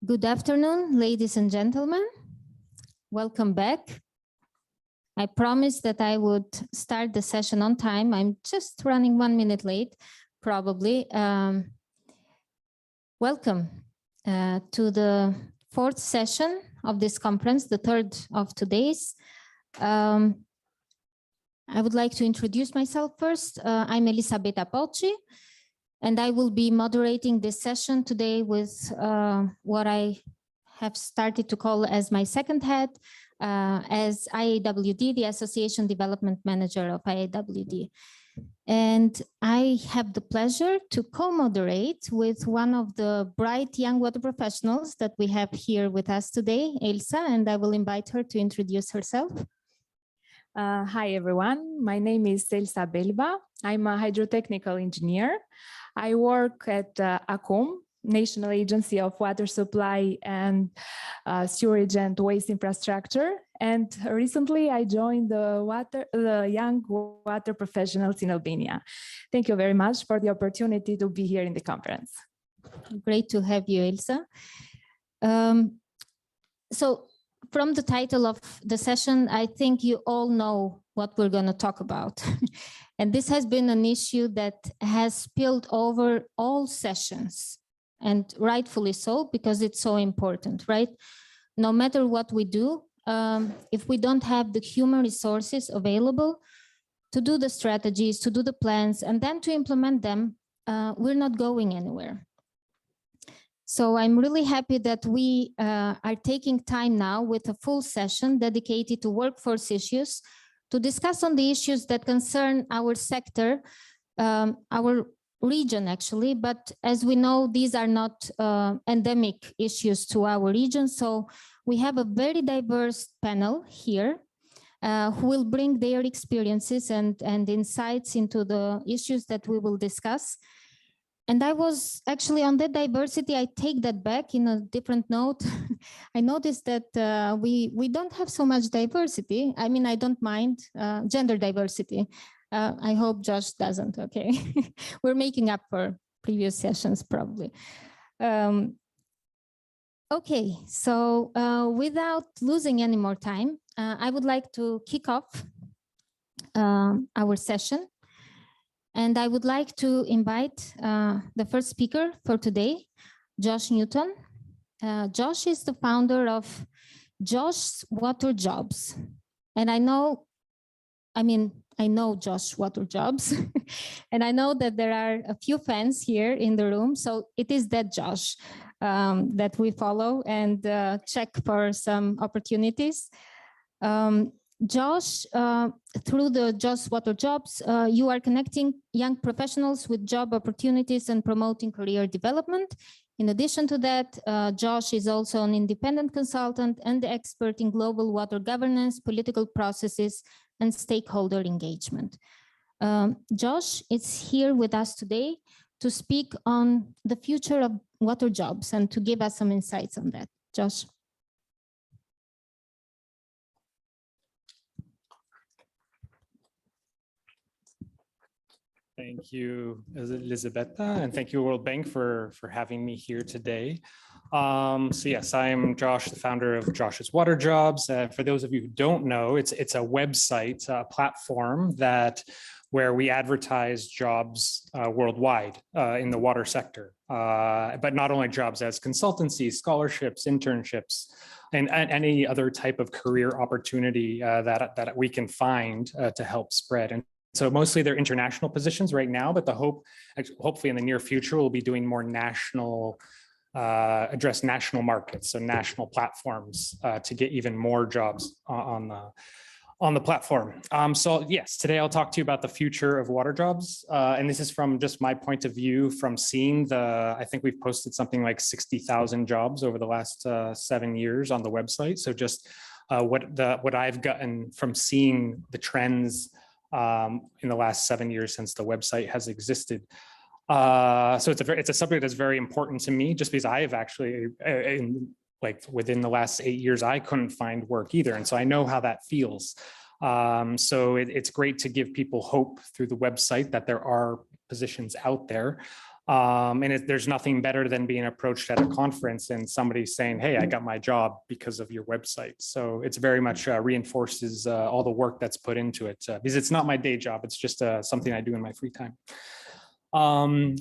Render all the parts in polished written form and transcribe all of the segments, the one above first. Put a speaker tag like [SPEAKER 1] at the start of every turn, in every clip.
[SPEAKER 1] Good afternoon, ladies and gentlemen. Welcome back. I promised that I would start the session on time. I'm just running 1 minute late, probably. Welcome to the fourth session of this conference, the third of today's. I would like to introduce myself first. I'm Elisabetta Pocci, and I will be moderating this session today with what I have started to call as my second hat, as IAWD, the Association Development Manager of IAWD. And I have the pleasure to co-moderate with one of the bright young water professionals that we have here with us today, Elsa, and I will invite her to introduce herself.
[SPEAKER 2] Hi, everyone. My name is Elsa Belba. I'm a hydrotechnical engineer. I work at ACOM, National Agency of Water Supply and Sewerage and Waste Infrastructure. And recently I joined the Young Water Professionals in Albania. Thank you very much for the opportunity to be here in the conference.
[SPEAKER 1] Great to have you, Elsa. So from the title of the session, I think you all know what we're going to talk about. And this has been an issue that has spilled over all sessions, and rightfully so, because it's so important, right? No matter what we do, if we don't have the human resources available to do the strategies, to do the plans, and then to implement them, we're not going anywhere. So I'm really happy that we are taking time now with a full session dedicated to workforce issues to discuss on the issues that concern our sector, our region actually, but as we know, these are not endemic issues to our region. So we have a very diverse panel here who will bring their experiences and insights into the issues that we will discuss. And I was actually on that diversity, I take that back in a different note. I noticed that we don't have so much diversity. I mean, I don't mind gender diversity. I hope Josh doesn't, okay? We're making up for previous sessions probably. Okay, so without losing any more time, I would like to kick off our session. And I would like to invite the first speaker for today, Josh Newton. Josh is the founder of Josh Water Jobs. And I know Josh Water Jobs, and I know that there are a few fans here in the room. So it is that Josh that we follow and check for some opportunities. Josh, through the Josh Water Jobs, you are connecting young professionals with job opportunities and promoting career development. In addition to that, Josh is also an independent consultant and expert in global water governance, political processes, and stakeholder engagement. Josh is here with us today to speak on the future of water jobs and to give us some insights on that. Josh.
[SPEAKER 3] Thank you, Elisabetta, and thank you, World Bank, for having me here today. So yes, I am Josh, the founder of Josh's Water Jobs. For those of you who don't know, it's a website, a platform where we advertise jobs worldwide in the water sector, but not only jobs as consultancies, scholarships, internships, and any other type of career opportunity that we can find to help spread. And so mostly they're international positions right now, but hopefully in the near future, we'll be doing more national, address national markets, so national platforms to get even more jobs on the platform. So yes, today I'll talk to you about the future of water jobs. And this is from just my point of view from seeing I think we've posted something like 60,000 jobs over the last 7 years on the website. So just what I've gotten from seeing the trends in the last 7 years since the website has existed. So it's a subject that's very important to me, just because I have actually, within the last 8 years, I couldn't find work either. And so I know how that feels. So it's great to give people hope through the website that there are positions out there. There's nothing better than being approached at a conference and somebody saying, hey, I got my job because of your website. So it's very much reinforces all the work that's put into it, because it's not my day job. It's just something I do in my free time.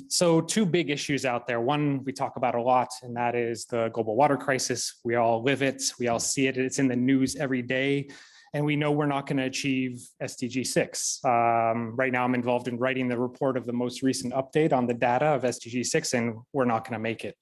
[SPEAKER 3] So two big issues out there. One we talk about a lot, and that is the global water crisis. We all live it. We all see it. It's in the news every day. And we know we're not going to achieve SDG 6. Right now, I'm involved in writing the report of the most recent update on the data of SDG 6, and we're not going to make it.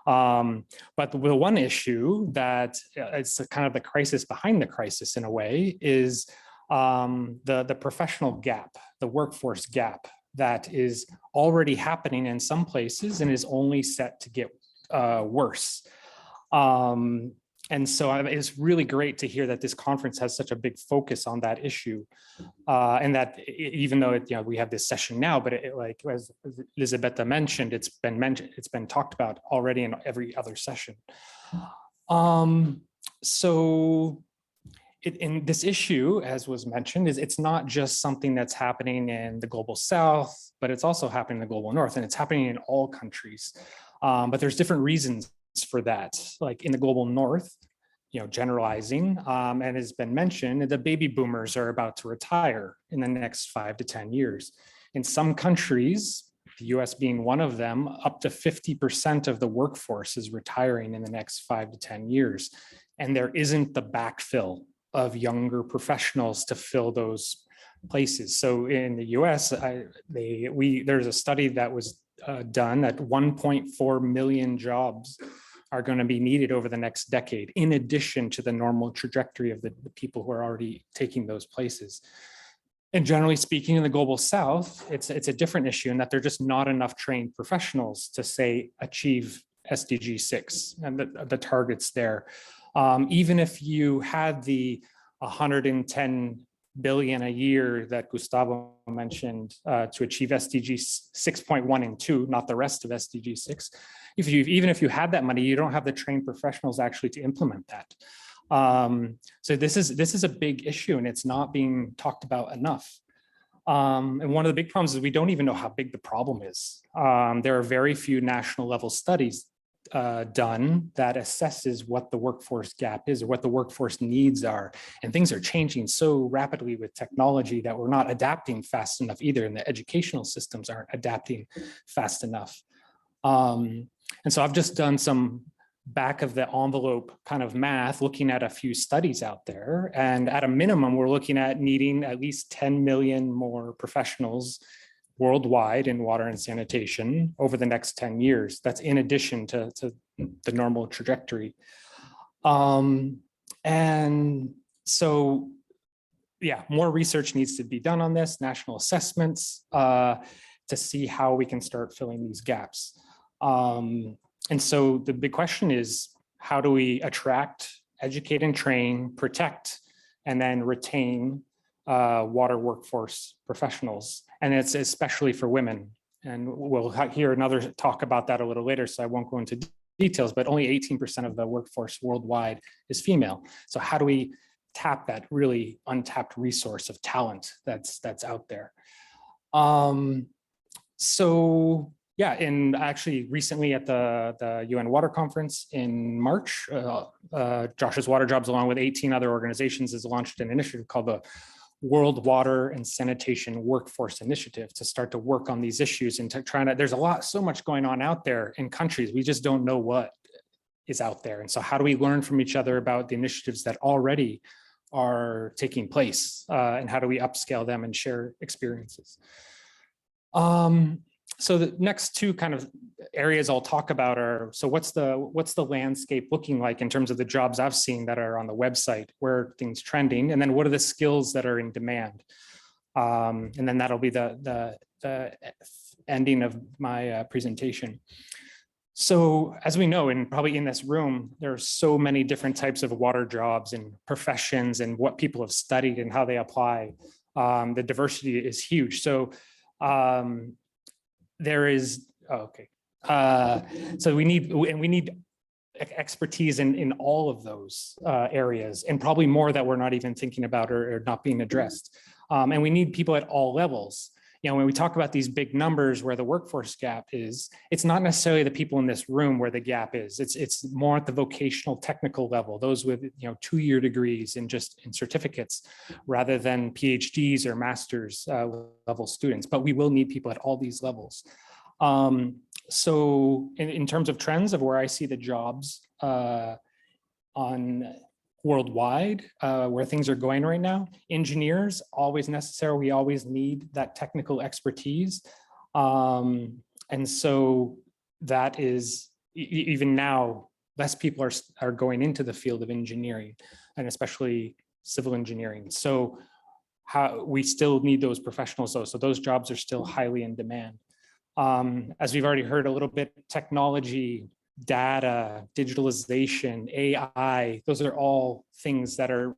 [SPEAKER 3] But the one issue that it's kind of the crisis behind the crisis in a way is the professional gap, the workforce gap that is already happening in some places and is only set to get worse. And so it's really great to hear that this conference has such a big focus on that issue, and that even though we have this session now, but like as Elisabetta mentioned, it's been talked about already in every other session. In this issue, as was mentioned, it's not just something that's happening in the global south, but it's also happening in the global north, and it's happening in all countries. But there's different reasons for that. Like in the global north, generalizing, and has been mentioned, the baby boomers are about to retire in the next 5 to 10 years. In some countries, the US being one of them, up to 50% of the workforce is retiring in the next 5 to 10 years. And there isn't the backfill of younger professionals to fill those places. So in the US, there's a study that was done that 1.4 million jobs are going to be needed over the next decade, in addition to the normal trajectory of the people who are already taking those places. And generally speaking, in the global south, it's a different issue in that there are just not enough trained professionals to say achieve SDG 6 and the targets there. Even if you had the 110 billion a year that Gustavo mentioned to achieve SDG 6.1 and 2, not the rest of SDG 6. Even if you had that money, you don't have the trained professionals actually to implement that. So this is a big issue, and it's not being talked about enough. And one of the big problems is we don't even know how big the problem is. There are very few national level studies done that assesses what the workforce gap is or what the workforce needs are. And things are changing so rapidly with technology that we're not adapting fast enough either, and the educational systems aren't adapting fast enough. And so I've just done some back of the envelope kind of math, looking at a few studies out there. And at a minimum, we're looking at needing at least 10 million more professionals worldwide in water and sanitation over the next 10 years. That's in addition to the normal trajectory. And so, yeah, more research needs to be done on this, national assessments, to see how we can start filling these gaps. And so the big question is, how do we attract, educate and train, protect, and then retain water workforce professionals? And it's especially for women. And we'll hear another talk about that a little later, so I won't go into details, but only 18% of the workforce worldwide is female. So how do we tap that really untapped resource of talent that's out there? So yeah, and actually recently at the UN Water Conference in March, Josh's Water Jobs, along with 18 other organizations, has launched an initiative called the World Water and Sanitation Workforce Initiative to start to work on these issues and to try to, there's so much going on out there in countries. We just don't know what is out there. And so how do we learn from each other about the initiatives that already are taking place, and how do we upscale them and share experiences? So the next two kind of areas I'll talk about are, so what's the landscape looking like in terms of the jobs I've seen that are on the website, where are things trending, and then what are the skills that are in demand? And then that'll be the ending of my presentation. So as we know, and probably in this room, there are so many different types of water jobs and professions and what people have studied and how they apply. The diversity is huge. So there is, so we need expertise in all of those areas, and probably more that we're not even thinking about or not being addressed. And we need people at all levels. when we talk about these big numbers where the workforce gap is, it's not necessarily the people in this room where the gap is. It's more at the vocational technical level, those with 2-year degrees and just in certificates, rather than PhDs or master's level students. But we will need people at all these levels. So in terms of trends of where I see the jobs on worldwide, where things are going right now, engineers, always necessary. We always need that technical expertise. And so that is, even now, less people are going into the field of engineering, and especially civil engineering. So we still need those professionals though. So those jobs are still highly in demand. As we've already heard a little bit, technology, data, digitalization, AI, those are all things that are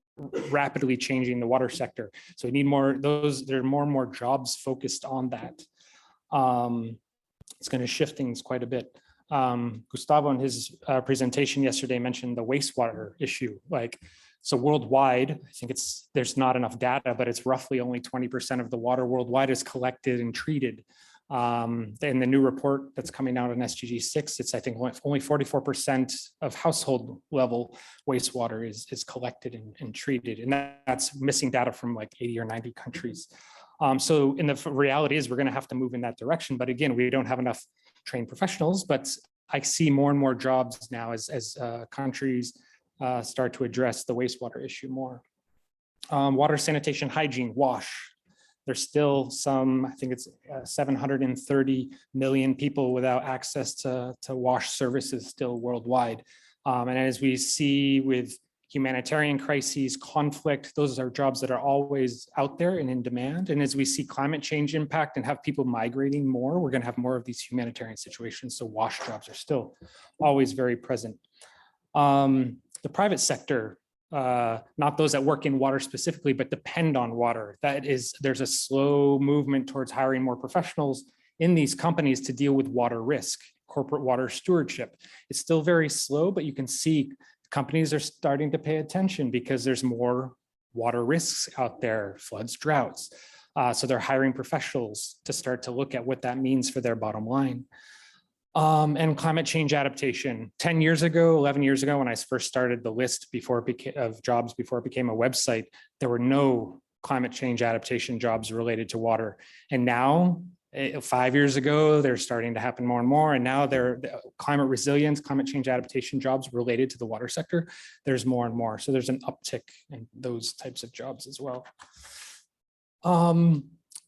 [SPEAKER 3] rapidly changing the water sector. So we need more, there are more and more jobs focused on that. It's going to shift things quite a bit. Gustavo in his presentation yesterday mentioned the wastewater issue. So worldwide, I think there's not enough data, but it's roughly only 20% of the water worldwide is collected and treated. In the new report that's coming out on SDG 6, it's I think only 44% of household level wastewater is collected and treated, and that's missing data from like 80 or 90 countries. So the reality is we're going to have to move in that direction. But again, we don't have enough trained professionals. But I see more and more jobs now as countries start to address the wastewater issue more. Water, sanitation, hygiene, WASH. There's still some, I think it's 730 million people without access to WASH services still worldwide. And as we see with humanitarian crises, conflict, those are jobs that are always out there and in demand. And as we see climate change impact and have people migrating more, we're going to have more of these humanitarian situations. So WASH jobs are still always very present. The private sector, not those that work in water specifically, but depend on water. There's a slow movement towards hiring more professionals in these companies to deal with water risk, corporate water stewardship. It's still very slow, but you can see companies are starting to pay attention because there's more water risks out there, floods, droughts. So they're hiring professionals to start to look at what that means for their bottom line. And climate change adaptation. 10 years ago, 11 years ago, when I first started the list of jobs before it became a website, there were no climate change adaptation jobs related to water. And now, 5 years ago, they're starting to happen more and more. And now they're climate resilience, climate change adaptation jobs related to the water sector. There's more and more. So there's an uptick in those types of jobs as well.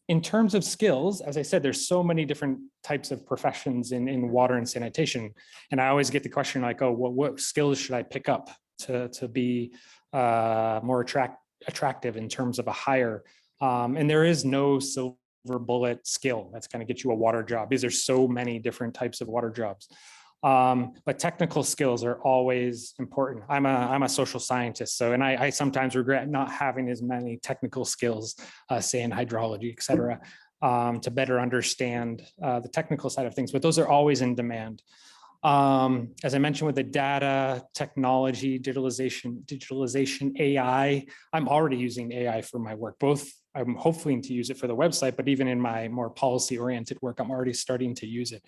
[SPEAKER 3] In terms of skills, as I said, there's so many different types of professions in water and sanitation. And I always get the question like, oh, what skills should I pick up to be more attractive in terms of a hire? And there is no silver bullet skill that's going to get you a water job, because there's so many different types of water jobs. But technical skills are always important. I'm a social scientist, so I sometimes regret not having as many technical skills, say in hydrology, et cetera, to better understand the technical side of things, but those are always in demand. As I mentioned with the data, technology, digitalization, AI, I'm already using AI for my work. Both, I'm hoping to use it for the website, but even in my more policy-oriented work, I'm already starting to use it.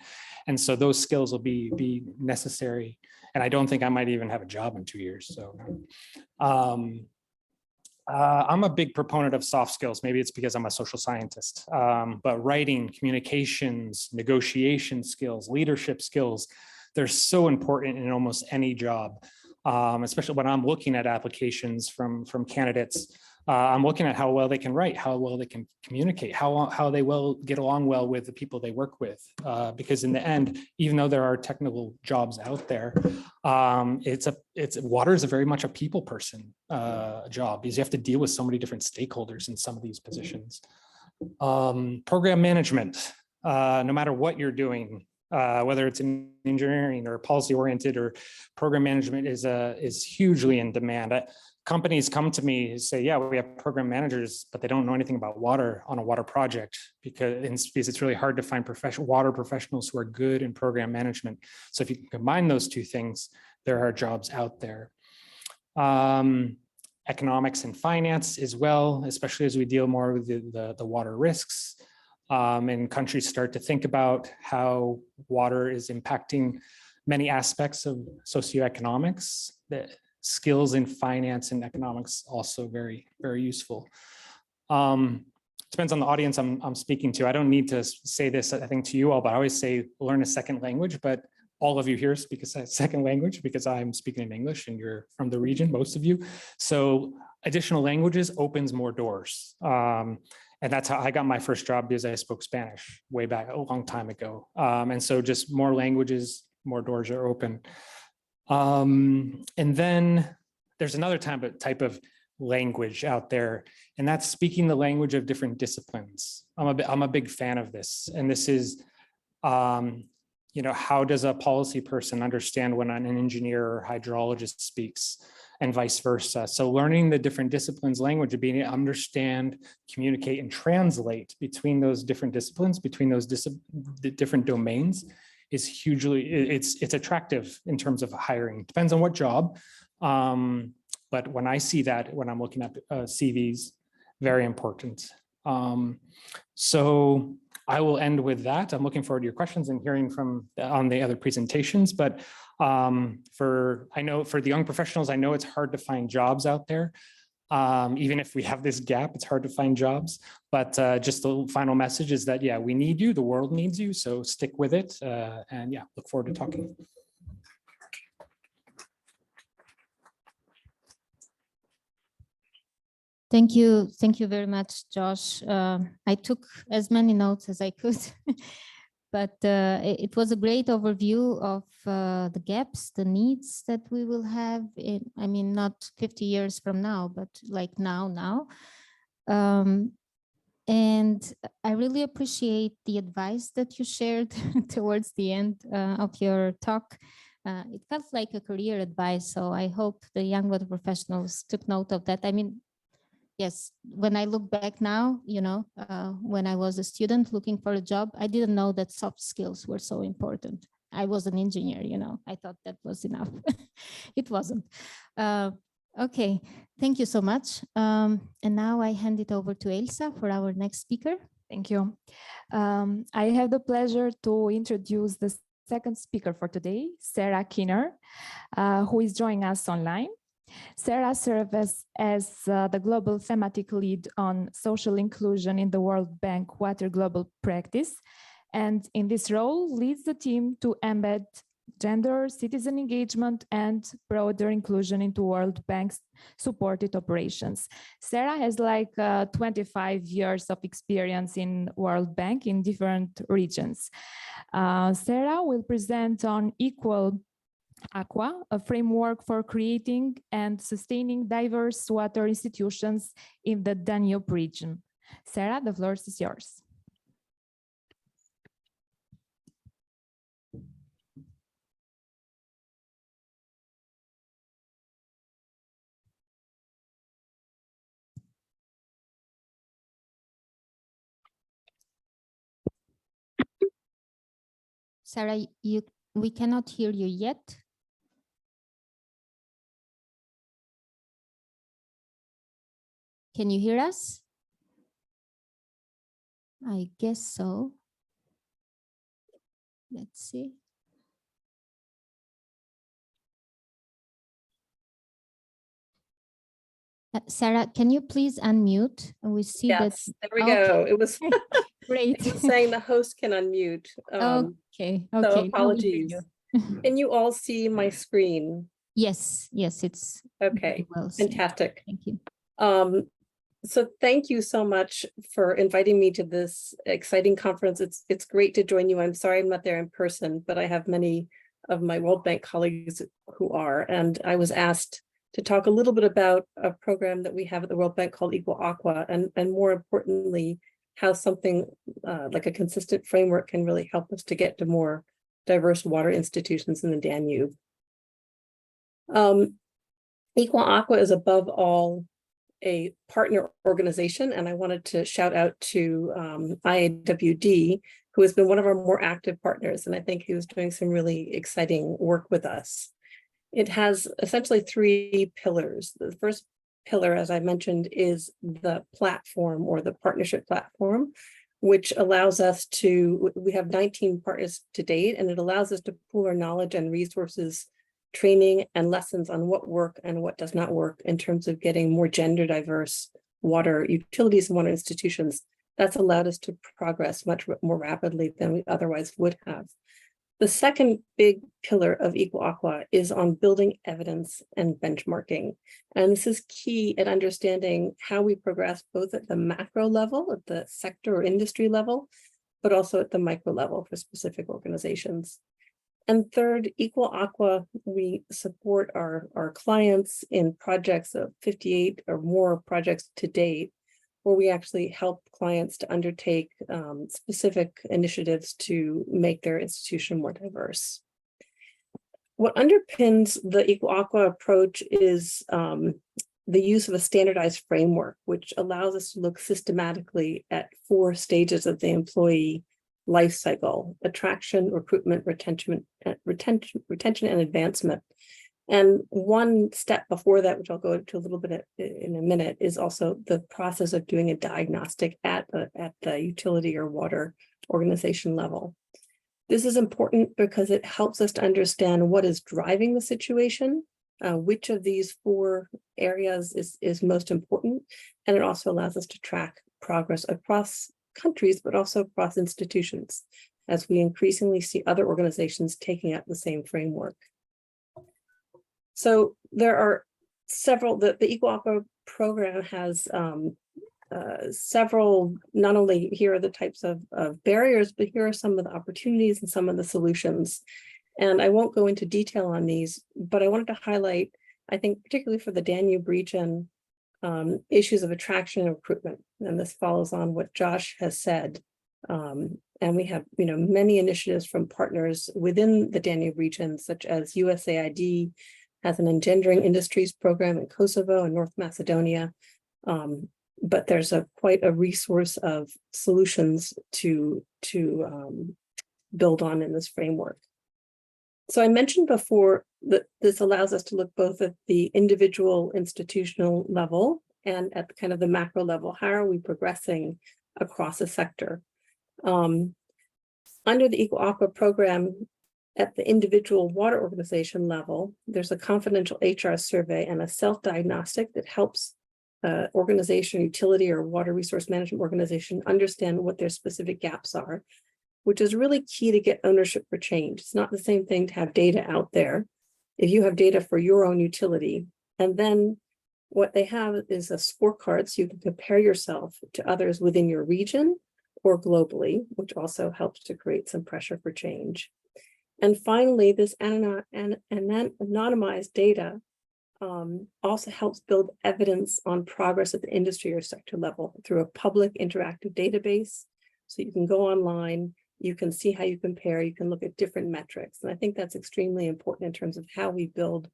[SPEAKER 3] And so those skills will be necessary. And I don't think I might even have a job in 2 years. So I'm a big proponent of soft skills. Maybe it's because I'm a social scientist, but writing, communications, negotiation skills, leadership skills, they're so important in almost any job, especially when I'm looking at applications from candidates. I'm looking at how well they can write, how well they can communicate, how they will get along well with the people they work with. Because in the end, even though there are technical jobs out there, water is very much a people person job, because you have to deal with so many different stakeholders in some of these positions. Program management, no matter what you're doing, whether it's in engineering or policy oriented, or program management is hugely in demand. Companies come to me and say, yeah, we have program managers, but they don't know anything about water on a water project, because it's really hard to find water professionals who are good in program management. So if you can combine those two things, there are jobs out there. Economics and finance as well, especially as we deal more with the water risks. and countries start to think about how water is impacting many aspects of socioeconomics, the skills in finance and economics also very, very useful. Depends on the audience I'm speaking to. I don't need to say this, I think, to you all, but I always say learn a second language, but all of you here speak a second language because I'm speaking in English and you're from the region, most of you. So additional languages opens more doors. And that's how I got my first job, because I spoke Spanish way back a long time ago. And so just more languages, more doors are open. And then there's another type of language out there, and that's speaking the language of different disciplines. I'm a big fan of this. And this is, how does a policy person understand when an engineer or hydrologist speaks, and vice versa? So learning the different disciplines language, being able to understand, communicate, and translate between those different disciplines, between those different domains, is hugely, it's attractive in terms of hiring. Depends on what job. But when I see that, when I'm looking at CVs, very important. So I will end with that. I'm looking forward to your questions and hearing on the other presentations. But for the young professionals, I know it's hard to find jobs out there. Even if we have this gap, it's hard to find jobs. But just the final message is that, yeah, we need you. The world needs you. So stick with it. And yeah, look forward to talking.
[SPEAKER 1] Thank you very much, Josh. I took as many notes as I could, but it was a great overview of the gaps, the needs that we will have in, not 50 years from now, but like now. And I really appreciate the advice that you shared towards the end of your talk. It felt like a career advice, so I hope the young water professionals took note of that. Yes, when I look back now, when I was a student looking for a job, I didn't know that soft skills were so important. I was an engineer, I thought that was enough. It wasn't. Okay, thank you so much. And now I hand it over to Elsa for our next speaker.
[SPEAKER 2] Thank you. I have the pleasure to introduce the second speaker for today, Sarah Kinner, who is joining us online. Sarah serves as the Global Thematic Lead on Social Inclusion in the World Bank Water Global Practice, and in this role leads the team to embed gender, citizen engagement, and broader inclusion into World Bank's supported operations. Sarah has 25 years of experience in World Bank in different regions. Sarah will present on Equal Aqua, a framework for creating and sustaining diverse water institutions in the Danube region. Sarah, the floor is yours.
[SPEAKER 1] Sarah, we cannot hear you yet. Can you hear us? I guess so. Let's see. Sarah, can you please unmute? And we see that.
[SPEAKER 4] Yes, there we go. It was
[SPEAKER 1] great.
[SPEAKER 4] it was saying the host can unmute.
[SPEAKER 1] Okay.
[SPEAKER 4] So apologies. Can you all see my screen?
[SPEAKER 1] Yes, it's
[SPEAKER 4] okay.
[SPEAKER 1] Well seen.
[SPEAKER 4] Fantastic.
[SPEAKER 1] Thank you.
[SPEAKER 4] So thank you so much for inviting me to this exciting conference. It's great to join you. I'm sorry I'm not there in person, but I have many of my World Bank colleagues who are, and I was asked to talk a little bit about a program that we have at the World Bank called Equal Aqua, and more importantly, how something like a consistent framework can really help us to get to more diverse water institutions in the Danube. Equal Aqua is above all a partner organization, and I wanted to shout out to IAWD, who has been one of our more active partners, and I think he was doing some really exciting work with us. It has essentially 3 pillars. The first pillar, as I mentioned, is the platform or the partnership platform, which allows us to, we have 19 partners to date, and it allows us to pool our knowledge and resources, training and lessons on what work and what does not work in terms of getting more gender diverse water utilities and water institutions. That's allowed us to progress much more rapidly than we otherwise would have. The second big pillar of Equal Aqua is on building evidence and benchmarking. And this is key at understanding how we progress both at the macro level, at the sector or industry level, but also at the micro level for specific organizations. And third, Equal Aqua, we support our clients in projects of 58 or more projects to date, where we actually help clients to undertake specific initiatives to make their institution more diverse. What underpins the Equal Aqua approach is the use of a standardized framework, which allows us to look systematically at 4 stages of the employee life cycle: attraction, recruitment, retention, and advancement. And one step before that, which I'll go into a little bit in a minute, is also the process of doing a diagnostic at the utility or water organization level. This is important because it helps us to understand what is driving the situation, which of these 4 areas is most important, and it also allows us to track progress across countries, but also across institutions, as we increasingly see other organizations taking up the same framework. So there are several, the Equal Aqua program has several, not only here are the types of barriers, but here are some of the opportunities and some of the solutions. And I won't go into detail on these, but I wanted to highlight, I think, particularly for the Danube region, issues of attraction and recruitment. And this follows on what Josh has said. And we have, many initiatives from partners within the Danube region, such as USAID has an engendering industries program in Kosovo and North Macedonia. But there's quite a resource of solutions to build on in this framework. So I mentioned before that this allows us to look both at the individual institutional level and at kind of the macro level. How are we progressing across a sector? Under the Equal Aqua program, at the individual water organization level, there's a confidential HR survey and a self-diagnostic that helps organization, utility, or water resource management organization understand what their specific gaps are, which is really key to get ownership for change. It's not the same thing to have data out there. If you have data for your own utility, and then what they have is a scorecard so you can compare yourself to others within your region or globally, which also helps to create some pressure for change. And finally, this anonymized data also helps build evidence on progress at the industry or sector level through a public interactive database. So you can go online, you can see how you compare, you can look at different metrics. And I think that's extremely important in terms of how we build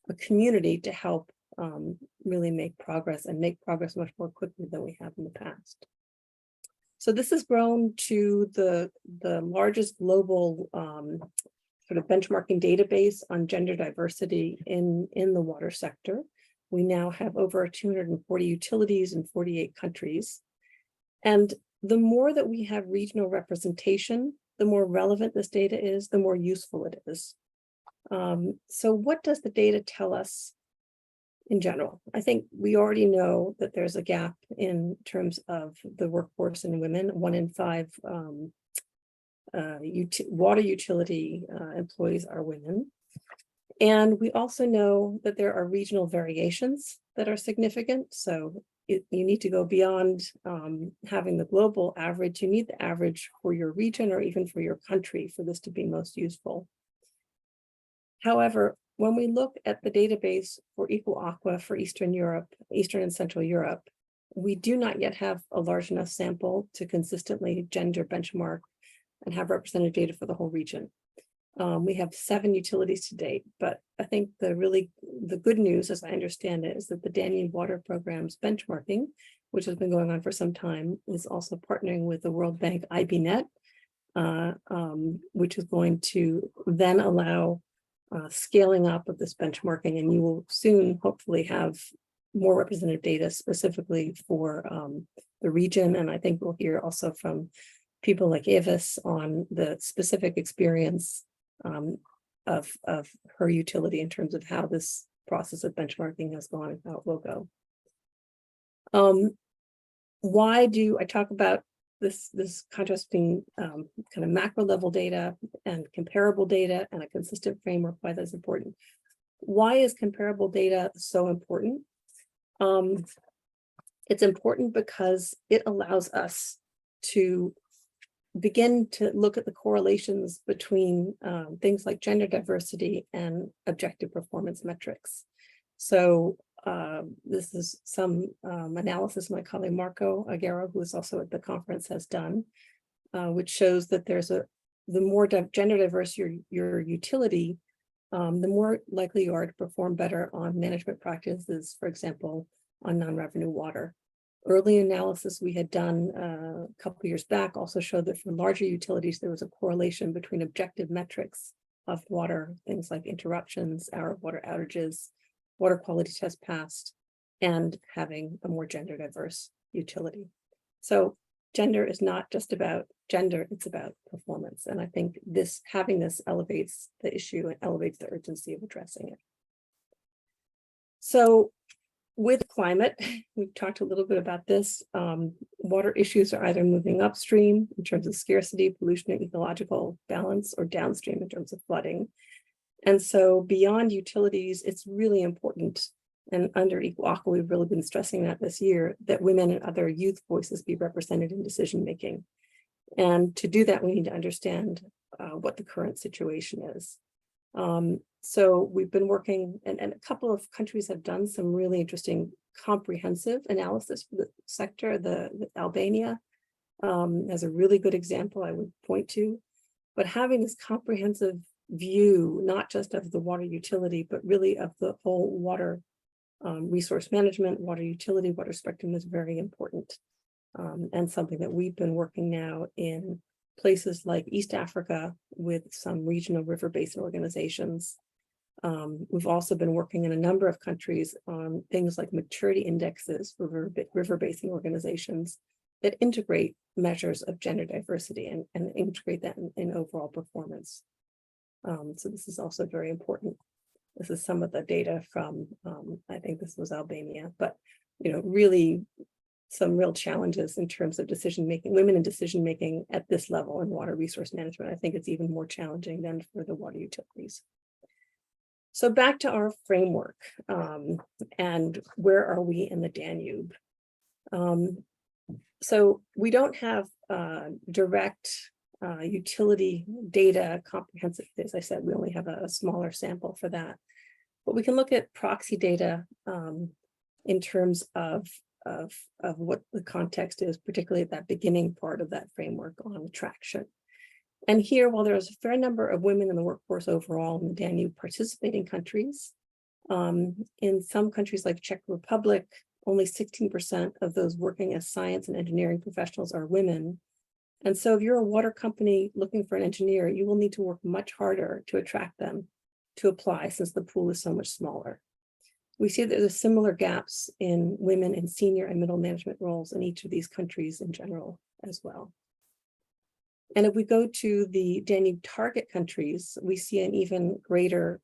[SPEAKER 4] a community to help really make progress and make progress much more quickly than we have in the past. So this has grown to the largest global sort of benchmarking database on gender diversity in the water sector. We now have over 240 utilities in 48 countries. And the more that we have regional representation, the more relevant this data is, the more useful it is. So what does the data tell us in general? I think we already know that there's a gap in terms of the workforce in women. 1 in 5 water utility employees are women. And we also know that there are regional variations that are significant. So you need to go beyond having the global average. You need the average for your region or even for your country for this to be most useful. However, when we look at the database for Equal Aqua for Eastern and Central Europe, we do not yet have a large enough sample to consistently gender benchmark and have representative data for the whole region. We have 7 utilities to date, but I think the good news, as I understand it, is that the Danube Water Program's benchmarking, which has been going on for some time, is also partnering with the World Bank IBNet, which is going to then allow scaling up of this benchmarking, and you will soon hopefully have more representative data specifically for the region. And I think we'll hear also from people like Avis on the specific experience of her utility in terms of how this process of benchmarking has gone and how it will go. Why do I talk about this contrast between kind of macro level data and comparable data and a consistent framework, why that's important? Why is comparable data so important? It's important because it allows us to begin to look at the correlations between things like gender diversity and objective performance metrics. So this is some analysis my colleague Marco Aguero, who is also at the conference, has done, which shows that the more gender diverse your utility, the more likely you are to perform better on management practices, for example, on non-revenue water. Early analysis we had done a couple of years back also showed that for larger utilities, there was a correlation between objective metrics of water, things like interruptions, hour of water outages, water quality test passed, and having a more gender diverse utility. So gender is not just about gender, it's about performance. And I think having this elevates the issue and elevates the urgency of addressing it. So with climate, we've talked a little bit about this. Water issues are either moving upstream in terms of scarcity, pollution, and ecological balance, or downstream in terms of flooding. And so beyond utilities, it's really important, and under Equal Aqua, we've really been stressing that this year, that women and other youth voices be represented in decision-making. And to do that, we need to understand what the current situation is. So we've been working, and a couple of countries have done some really interesting comprehensive analysis for the sector. The Albania has a really good example I would point to, but having this comprehensive view, not just of the water utility, but really of the whole water resource management, water utility, water spectrum is very important, and something that we've been working now in places like East Africa with some regional river basin organizations. We've also been working in a number of countries on things like maturity indexes for river basin organizations that integrate measures of gender diversity and integrate that in overall performance. So this is also very important. This is some of the data from, I think this was Albania, but really some real challenges in terms of decision-making, women in decision-making at this level in water resource management. I think it's even more challenging than for the water utilities. So back to our framework, and where are we in the Danube? So we don't have direct utility data comprehensive. As I said, we only have a smaller sample for that, but we can look at proxy data in terms of what the context is, particularly at that beginning part of that framework on attraction. And here, while there's a fair number of women in the workforce overall in the Danube participating countries, in some countries like Czech Republic, only 16% of those working as science and engineering professionals are women. And so if you're a water company looking for an engineer, you will need to work much harder to attract them to apply, since the pool is so much smaller. We see that there's similar gaps in women in senior and middle management roles in each of these countries in general as well. And if we go to the Danube target countries, we see an even greater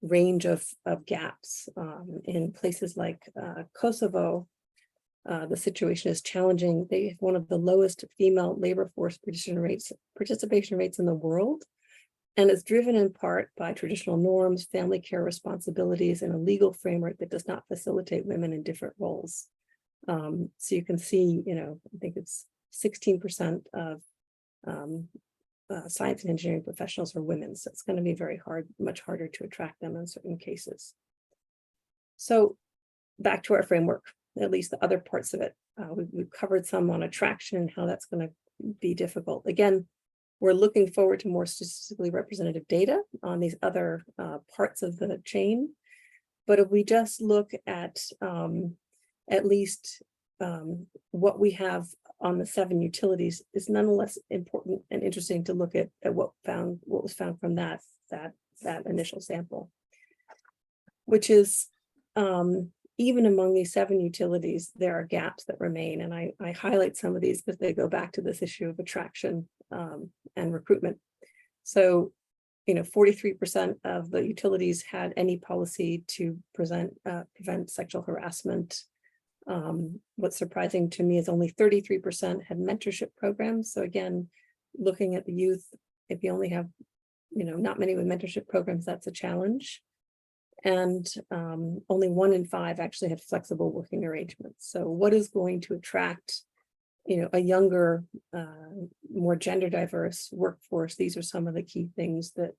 [SPEAKER 4] range of gaps. In places like Kosovo, the situation is challenging. They have one of the lowest female labor force participation rates in the world. And it's driven in part by traditional norms, family care responsibilities, and a legal framework that does not facilitate women in different roles. So you can see, I think it's 16% of science and engineering professionals are women. So it's going to be very hard, much harder to attract them in certain cases. So back to our framework, at least the other parts of it. We've covered some on attraction and how that's going to be difficult. Again, we're looking forward to more statistically representative data on these other parts of the chain. But if we just look at least what we have on the 7 utilities, it's nonetheless important and interesting to look at what was found from that initial sample, which is even among these 7 utilities, there are gaps that remain. And I highlight some of these because they go back to this issue of attraction and recruitment. So, 43% of the utilities had any policy to prevent sexual harassment. What's surprising to me is only 33% had mentorship programs. So again, looking at the youth, if you only have, not many with mentorship programs, that's a challenge. And only 1 in 5 actually had flexible working arrangements. So what is going to attract, a younger, more gender diverse workforce? These are some of the key things that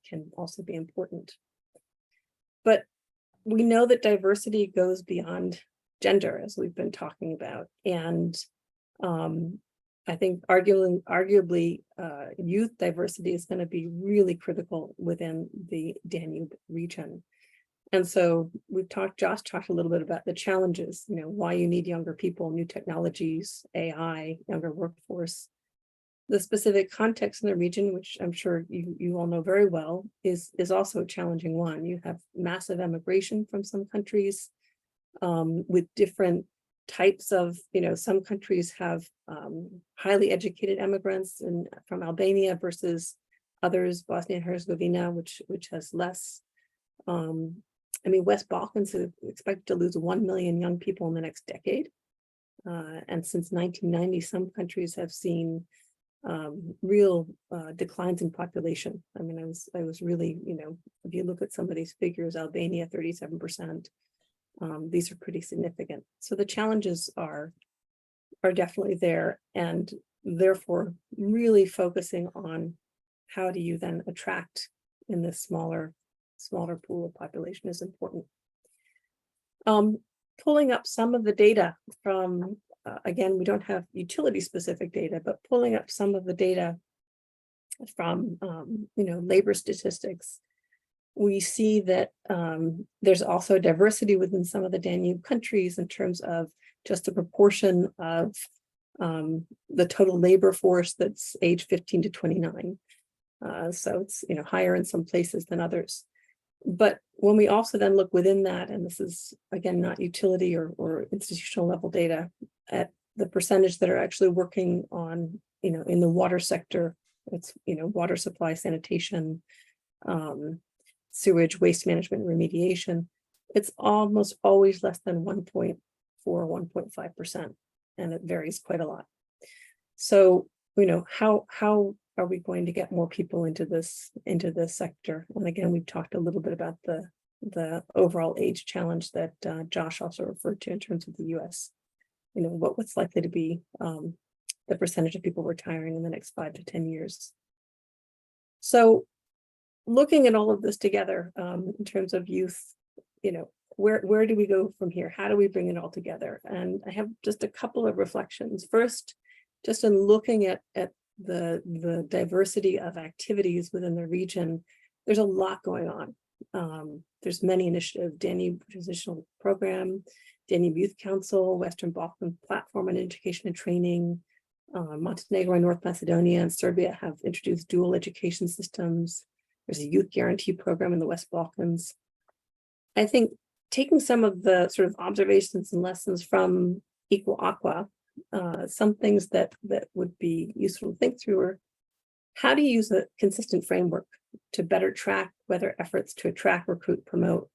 [SPEAKER 4] can also be important. But we know that diversity goes beyond gender, as we've been talking about. And I think arguably youth diversity is going to be really critical within the Danube region. And so Josh talked a little bit about the challenges, why you need younger people, new technologies, AI, younger workforce. The specific context in the region, which I'm sure you all know very well, is also a challenging one. You have massive emigration from some countries with different types of, some countries have highly educated immigrants from Albania versus others, Bosnia and Herzegovina, which has less. West Balkans is expected to lose 1 million young people in the next decade. And since 1990, some countries have seen real declines in population. I was really, if you look at some of these figures, Albania, 37%, these are pretty significant. So the challenges are definitely there, and therefore really focusing on how do you then attract in this smaller pool of population is important. Pulling up some of the data from, again, we don't have utility specific data, but pulling up some of the data from, labor statistics, we see that there's also diversity within some of the Danube countries in terms of just the proportion of the total labor force that's age 15 to 29. So it's, higher in some places than others. But when we also then look within that, and this is, again, not utility or institutional level data, at the percentage that are actually working on, in the water sector, it's, water supply, sanitation, sewage, waste management, remediation, it's almost always less than 1.4, 1.5%, and it varies quite a lot. So, how are we going to get more people into this sector? And again, we've talked a little bit about the overall age challenge that Josh also referred to in terms of the US. What's likely to be the percentage of people retiring in the next 5 to 10 years. So looking at all of this together in terms of youth, where do we go from here? How do we bring it all together? And I have just a couple of reflections. First, just in looking at the diversity of activities within the region, there's a lot going on. There's many initiatives: Danube Transitional Program, Danube Youth Council, Western Balkan Platform on Education and Training, Montenegro and North Macedonia and Serbia have introduced dual education systems. There's a youth guarantee program in the West Balkans. I think taking some of the sort of observations and lessons from Equal Aqua, some things that would be useful to think through are, how do you use a consistent framework to better track whether efforts to attract, recruit, promote,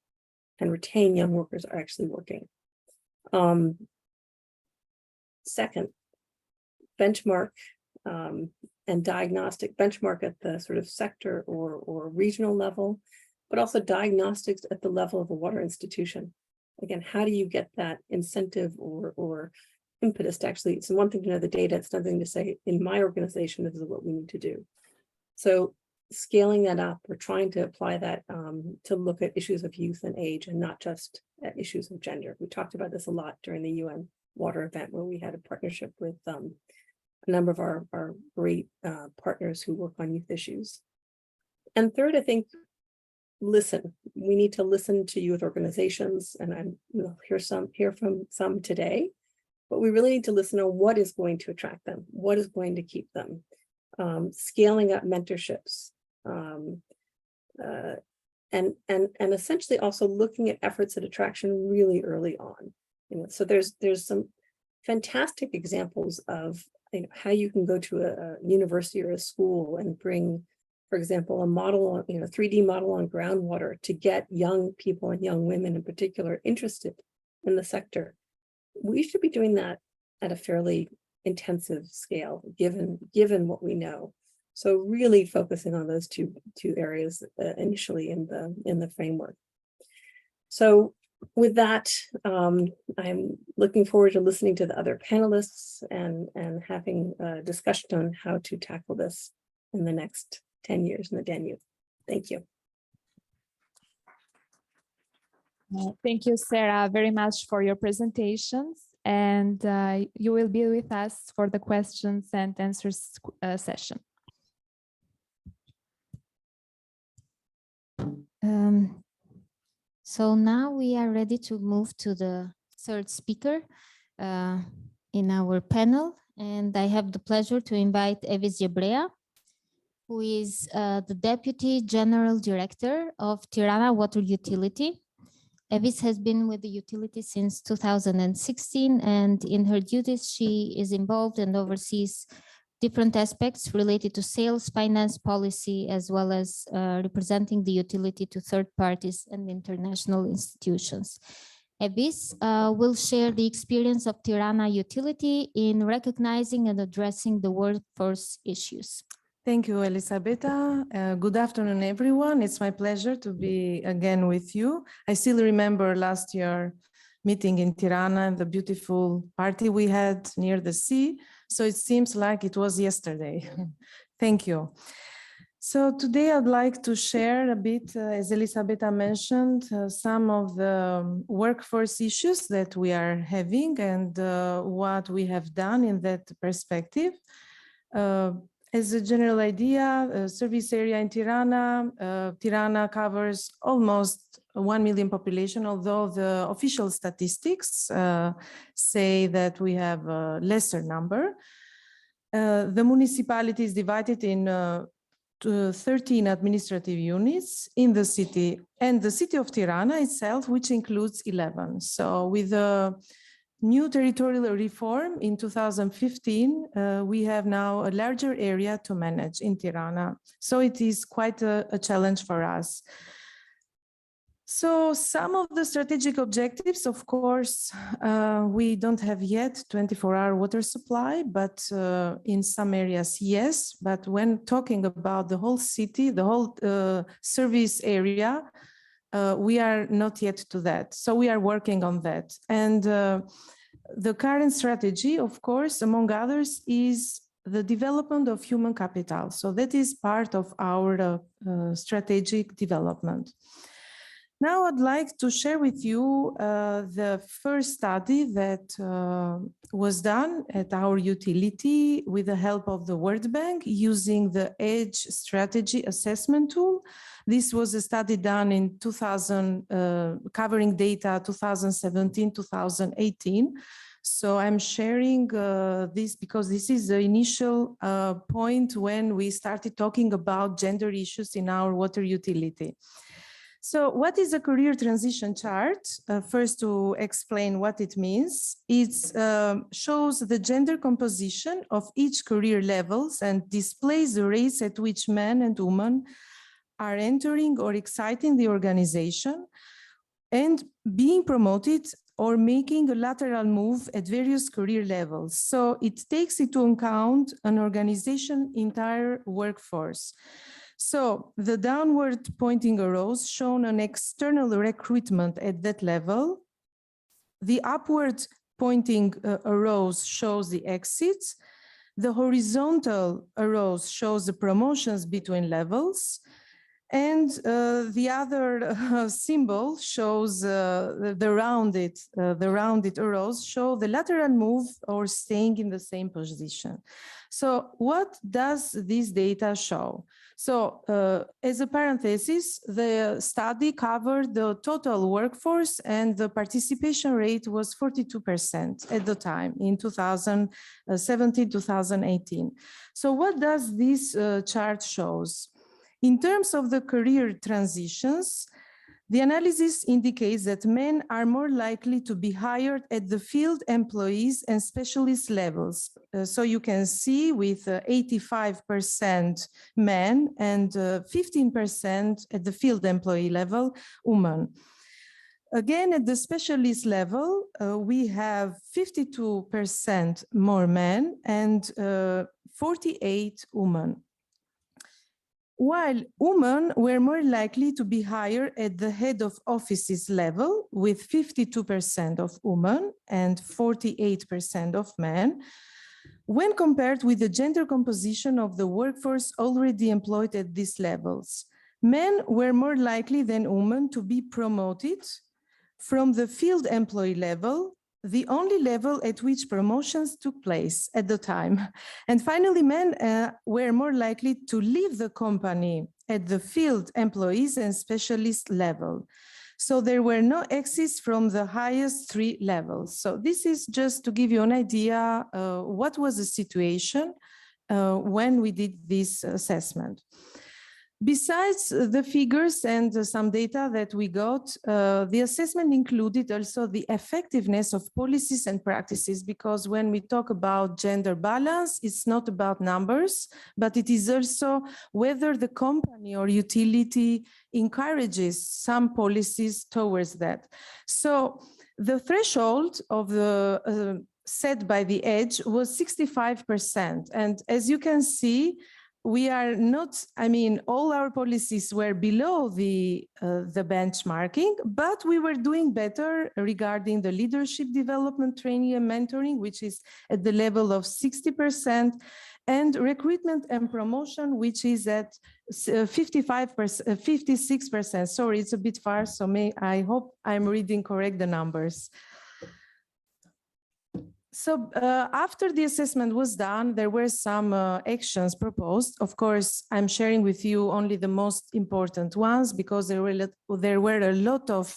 [SPEAKER 4] and retain young workers are actually working? Second, benchmark and diagnostic, benchmark at the sort of sector or regional level, but also diagnostics at the level of a water institution. Again, how do you get that incentive or impetus to actually, it's one thing to know the data, it's another thing to say, in my organization, this is what we need to do. So scaling that up, we're trying to apply that to look at issues of youth and age and not just at issues of gender. We talked about this a lot during the UN water event, where we had a partnership with a number of our great partners who work on youth issues. And third, I think, listen. We need to listen to youth organizations, and I'm hear from some today, but we really need to listen to what is going to attract them, what is going to keep them, scaling up mentorships, and essentially also looking at efforts at attraction really early on. So there's some fantastic examples of how you can go to a university or a school and bring, for example, a model, 3D model on groundwater to get young people and young women in particular interested in the sector. We should be doing that at a fairly intensive scale, given what we know. So really focusing on those two areas initially in the framework. So with that, I'm looking forward to listening to the other panelists and having a discussion on how to tackle this in the next 10 years in the Danube. Thank you.
[SPEAKER 2] Thank you, Sarah, very much for your presentations. And you will be with us for the questions and answers session.
[SPEAKER 1] So now we are ready to move to the third speaker in our panel. And I have the pleasure to invite Evis Gebrea, who is the Deputy General Director of Tirana Water Utility. Evis has been with the utility since 2016, and in her duties, she is involved and oversees different aspects related to sales, finance, policy, as well as representing the utility to third parties and international institutions. Evis will share the experience of Tirana Utility in recognizing and addressing the workforce issues.
[SPEAKER 5] Thank you, Elisabetta. Good afternoon, everyone. It's my pleasure to be again with you. I still remember last year meeting in Tirana and the beautiful party we had near the sea. So it seems like it was yesterday. Thank you. So today I'd like to share a bit, as Elisabetta mentioned, some of the workforce issues that we are having and what we have done in that perspective. As a general idea, service area in Tirana, Tirana covers almost 1 million population, although the official statistics say that we have a lesser number. The municipality is divided in 13 administrative units in the city, and the city of Tirana itself, which includes 11. So with the new territorial reform in 2015, we have now a larger area to manage in Tirana. So it is quite a challenge for us. So some of the strategic objectives, of course, we don't have yet 24-hour water supply, but in some areas, yes. But when talking about the whole city, the whole service area, we are not yet to that. So we are working on that. And the current strategy, of course, among others, is the development of human capital. So that is part of our strategic development. Now I'd like to share with you the first study that was done at our utility with the help of the World Bank using the EDGE strategy assessment tool. This was a study done in 2000, covering data 2017-2018. So I'm sharing this because this is the initial point when we started talking about gender issues in our water utility. So what is a career transition chart? First, to explain what it means, it shows the gender composition of each career levels and displays the rates at which men and women are entering or exiting the organization and being promoted or making a lateral move at various career levels. So it takes into account an organization's entire workforce. So the downward pointing arrows show an external recruitment at that level. The upward pointing arrows shows the exits. The horizontal arrows shows the promotions between levels. And the other symbol shows the rounded arrows show the lateral move or staying in the same position. So what does this data show? So as a parenthesis, the study covered the total workforce and the participation rate was 42% at the time in 2017-2018. So what does this chart shows? In terms of the career transitions, the analysis indicates that men are more likely to be hired at the field employees and specialist levels. So you can see with 85% men and 15% at the field employee level, women. Again, at the specialist level, we have 52% more men and 48 women. While women were more likely to be higher at the head of offices level, with 52% of women and 48% of men, when compared with the gender composition of the workforce already employed at these levels. Men were more likely than women to be promoted from the field employee level, the only level at which promotions took place at the time. And finally, men were more likely to leave the company at the field employees and specialist level. So there were no exits from the highest three levels. So this is just to give you an idea what was the situation when we did this assessment. Besides the figures and some data that we got, the assessment included also the effectiveness of policies and practices, because when we talk about gender balance, it's not about numbers, but it is also whether the company or utility encourages some policies towards that. So the threshold of the set by the EDGE was 65%. And as you can see, we are not, I mean, all our policies were below the benchmarking, but we were doing better regarding the leadership development, training and mentoring, which is at the level of 60%, and recruitment and promotion, which is at 56%. Sorry, it's a bit far, so I hope I'm reading correct the numbers. So after the assessment was done, there were some actions proposed. Of course, I'm sharing with you only the most important ones because there were a lot of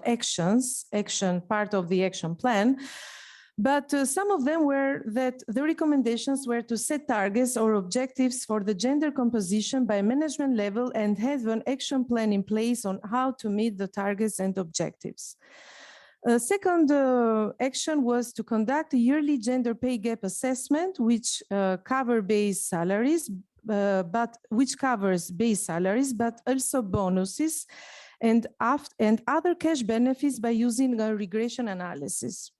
[SPEAKER 5] action part of the action plan. But some of them were that the recommendations were to set targets or objectives for the gender composition by management level and have an action plan in place on how to meet the targets and objectives. Second action was to conduct a yearly gender pay gap assessment, which covers base salaries, but also bonuses and other cash benefits by using a regression analysis.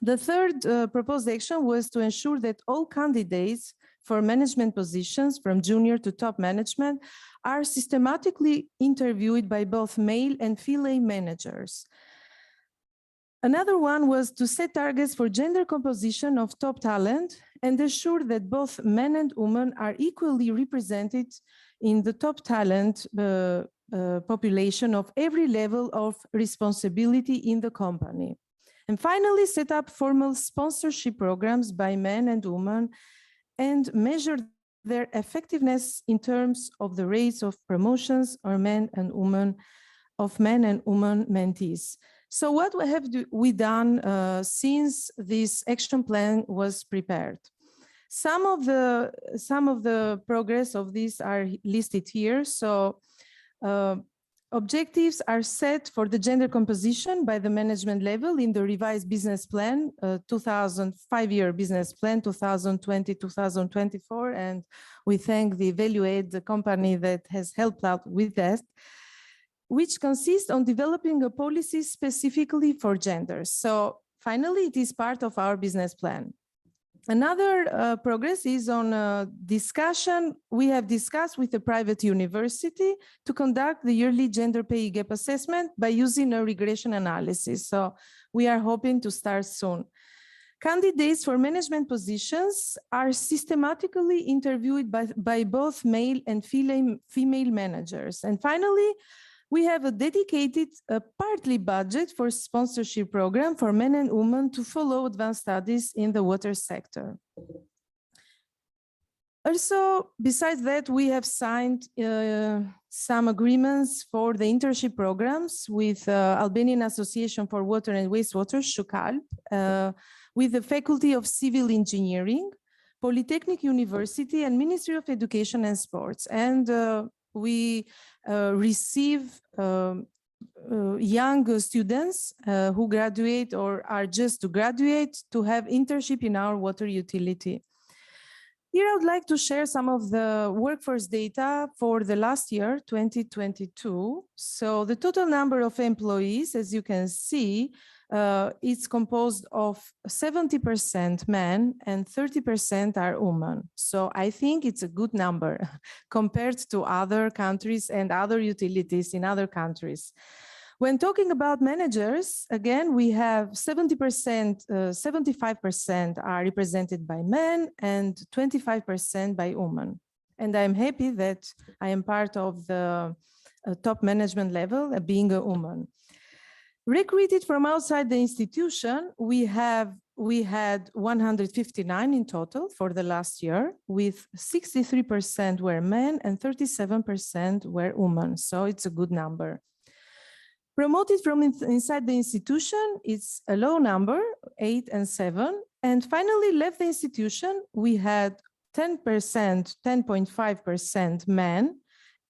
[SPEAKER 5] The third proposed action was to ensure that all candidates for management positions from junior to top management are systematically interviewed by both male and female managers. Another one was to set targets for gender composition of top talent and ensure that both men and women are equally represented in the top talent population of every level of responsibility in the company. And finally, set up formal sponsorship programs by men and women and measure their effectiveness in terms of the rates of promotions of men and women mentees. So what have we done since this action plan was prepared? Some of the progress of these are listed here. So objectives are set for the gender composition by the management level in the revised business plan, 5-year business plan, 2020-2024. And we thank the Evaluate, the company that has helped out with that, which consists on developing a policy specifically for genders. So finally, it is part of our business plan. Another progress is on a discussion we have discussed with a private university to conduct the yearly gender pay gap assessment by using a regression analysis. So we are hoping to start soon. Candidates for management positions are systematically interviewed by both male and female managers. And finally, we have a dedicated partly budget for sponsorship program for men and women to follow advanced studies in the water sector. Also, besides that, we have signed some agreements for the internship programs with Albanian Association for Water and Wastewater, SHUKALP, with the Faculty of Civil Engineering, Polytechnic University, and Ministry of Education and Sports. And we receive young students who graduate or are just to graduate to have internship in our water utility. Here I would like to share some of the workforce data for the last year, 2022. So the total number of employees, as you can see, it's composed of 70% men and 30% are women. So I think it's a good number compared to other countries and other utilities in other countries. When talking about managers, again, we have 70%, 75% are represented by men and 25% by women. And I'm happy that I am part of the top management level, being a woman. Recruited from outside the institution, we had 159 in total for the last year, with 63% were men and 37% were women. So it's a good number. Promoted from inside the institution, it's a low number, 8 and 7. And finally left the institution, we had 10%, 10.5% men,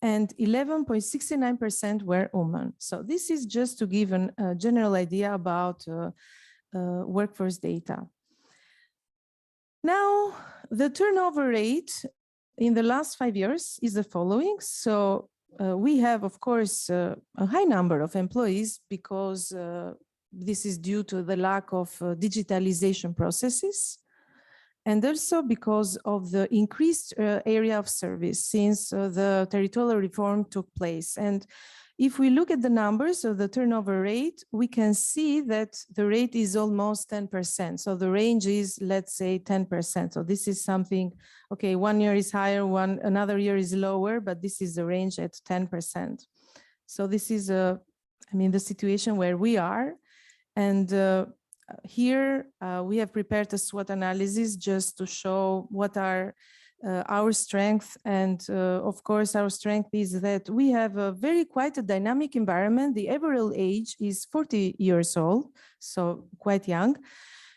[SPEAKER 5] and 11.69% were women. So this is just to give a general idea about workforce data. Now, the turnover rate in the last 5 years is the following. So we have, of course, a high number of employees because this is due to the lack of digitalization processes, and also because of the increased area of service since the territorial reform took place. And if we look at the numbers of the turnover rate, we can see that the rate is almost 10%. So the range is, let's say, 10%. So this is something, okay, 1 year is higher, another year is lower, but this is the range at 10%. So this is, the situation where we are. And here we have prepared a SWOT analysis just to show what are our strength. And of course, our strength is that we have quite a dynamic environment. The average age is 40 years old, so quite young.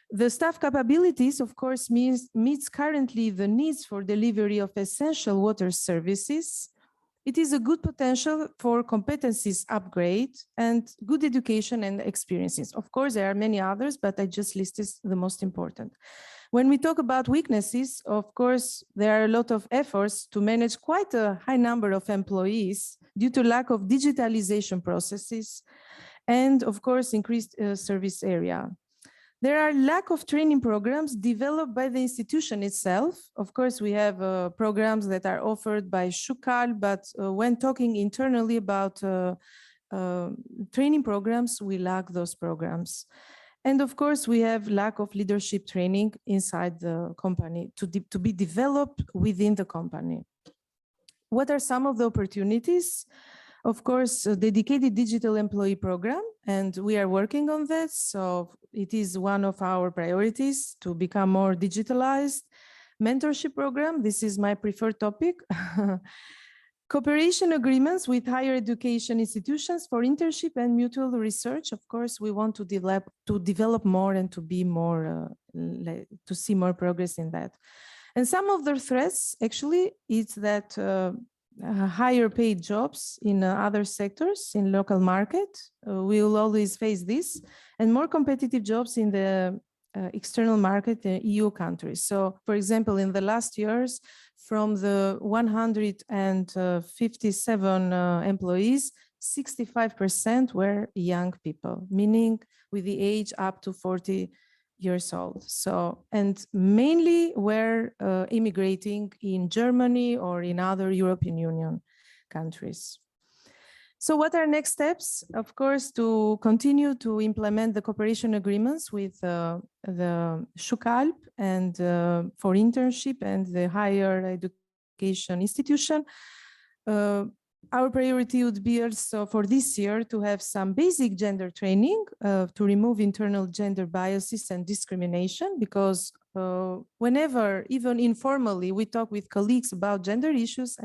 [SPEAKER 5] The staff capabilities, of course, meets currently the needs for delivery of essential water services. It is a good potential for competencies upgrade and good education and experiences. Of course, there are many others, but I just listed the most important. When we talk about weaknesses, of course, there are a lot of efforts to manage quite a high number of employees due to lack of digitalization processes and, of course, increased service area. There are lack of training programs developed by the institution itself. Of course, we have programs that are offered by Shukal, but when talking internally about training programs, we lack those programs. And of course, we have lack of leadership training inside the company to be developed within the company. What are some of the opportunities? Of course, a dedicated digital employee program, and we are working on that. So it is one of our priorities to become more digitalized. Mentorship program, this is my preferred topic. Cooperation agreements with higher education institutions for internship and mutual research. Of course, we want to develop more and to be more, to see more progress in that. And some of the threats, actually, is that higher paid jobs in other sectors in local market. We will always face this, and more competitive jobs in the external market in EU countries. So, for example, in the last years, from the 157 employees, 65% were young people, meaning with the age up to 40 years old. So, and mainly were immigrating in Germany or in other European Union countries. So what are next steps? Of course, to continue to implement the cooperation agreements with the Shukalp and for internship and the higher education institution. Our priority would be also for this year to have some basic gender training to remove internal gender biases and discrimination, because whenever, even informally, we talk with colleagues about gender issues,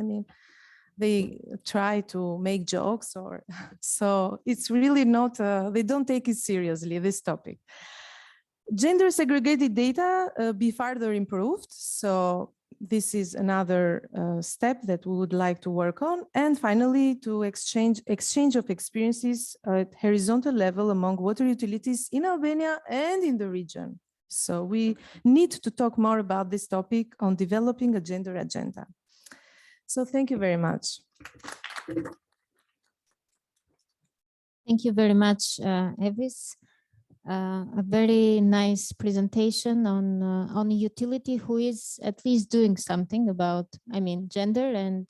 [SPEAKER 5] they try to make jokes or so it's really not, they don't take it seriously, this topic. Gender segregated data be further improved. So this is another step that we would like to work on. And finally, to exchange of experiences at horizontal level among water utilities in Albania and in the region. So we need to talk more about this topic on developing a gender agenda. So thank you very much.
[SPEAKER 1] Thank you very much, Evis. A very nice presentation on a utility who is at least doing something about, I mean, gender and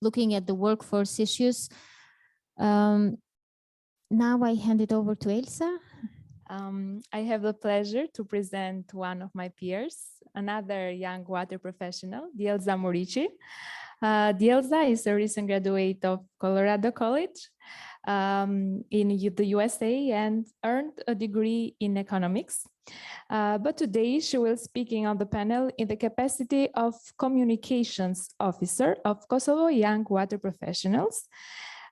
[SPEAKER 1] looking at the workforce issues. Now I hand it over to Elsa.
[SPEAKER 2] I have the pleasure to present one of my peers, another young water professional, Dielza Morici. Dielza is a recent graduate of Colorado College in the USA and earned a degree in economics. But today she will speaking on the panel in the capacity of communications officer of Kosovo Young Water Professionals.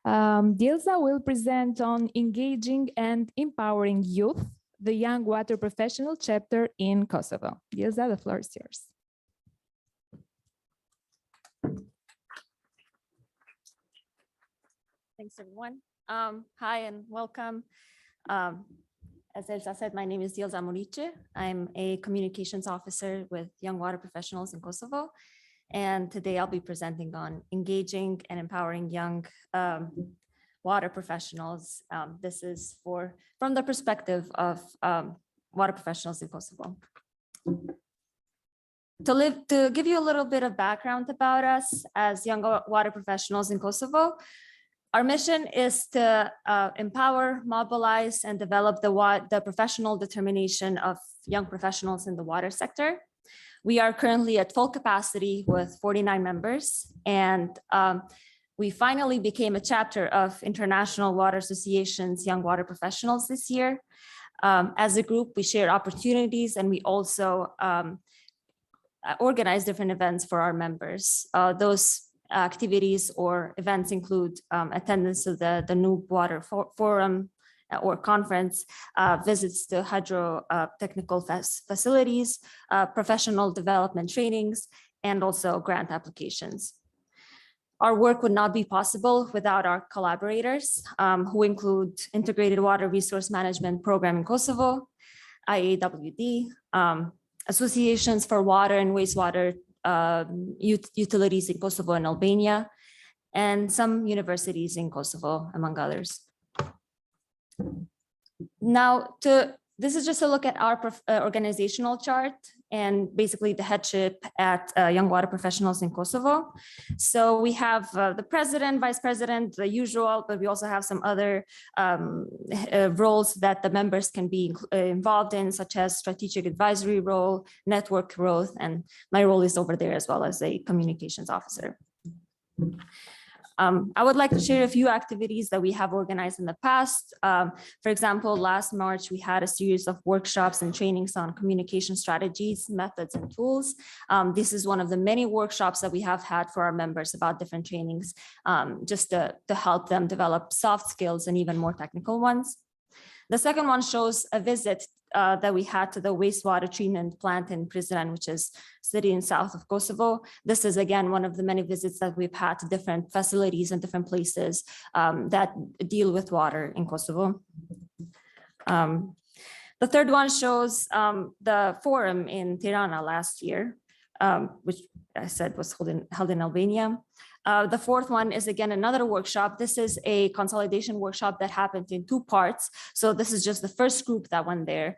[SPEAKER 2] Dielza will present on engaging and empowering youth, the Young Water Professional chapter in Kosovo. Dielza, the floor is yours.
[SPEAKER 6] Thanks, everyone. Hi and welcome. As Elsa said, my name is Dielza Morici. I'm a communications officer with Young Water Professionals in Kosovo. And today I'll be presenting on engaging and empowering young water professionals. This is from the perspective of water professionals in Kosovo. To give you a little bit of background about us as young water professionals in Kosovo, our mission is to empower, mobilize, and develop the professional determination of young professionals in the water sector. We are currently at full capacity with 49 members, and we finally became a chapter of International Water Association's Young Water Professionals this year. As a group, we share opportunities, and we also organize different events for our members. Those activities or events include attendance to the Noob Water Forum or conference, visits to hydro technical facilities, professional development trainings, and also grant applications. Our work would not be possible without our collaborators, who include Integrated Water Resource Management Program in Kosovo, IAWD, associations for water and wastewater utilities in Kosovo and Albania, and some universities in Kosovo, among others. Now, this is just a look at our organizational chart and basically the headship at Young Water Professionals in Kosovo. So we have the president, vice president, the usual, but we also have some other roles that the members can be involved in, such as strategic advisory role, network growth, and my role is over there as well as a communications officer. I would like to share a few activities that we have organized in the past. For example, last March, we had a series of workshops and trainings on communication strategies, methods, and tools. This is one of the many workshops that we have had for our members about different trainings, just to help them develop soft skills and even more technical ones. The second one shows a visit that we had to the wastewater treatment plant in Prizren, which is a city in south of Kosovo. This is, again, one of the many visits that we've had to different facilities and different places that deal with water in Kosovo. The third one shows the forum in Tirana last year, which I said was held in Albania. The fourth one is, again, another workshop. This is a consolidation workshop that happened in two parts. So this is just the first group that went there.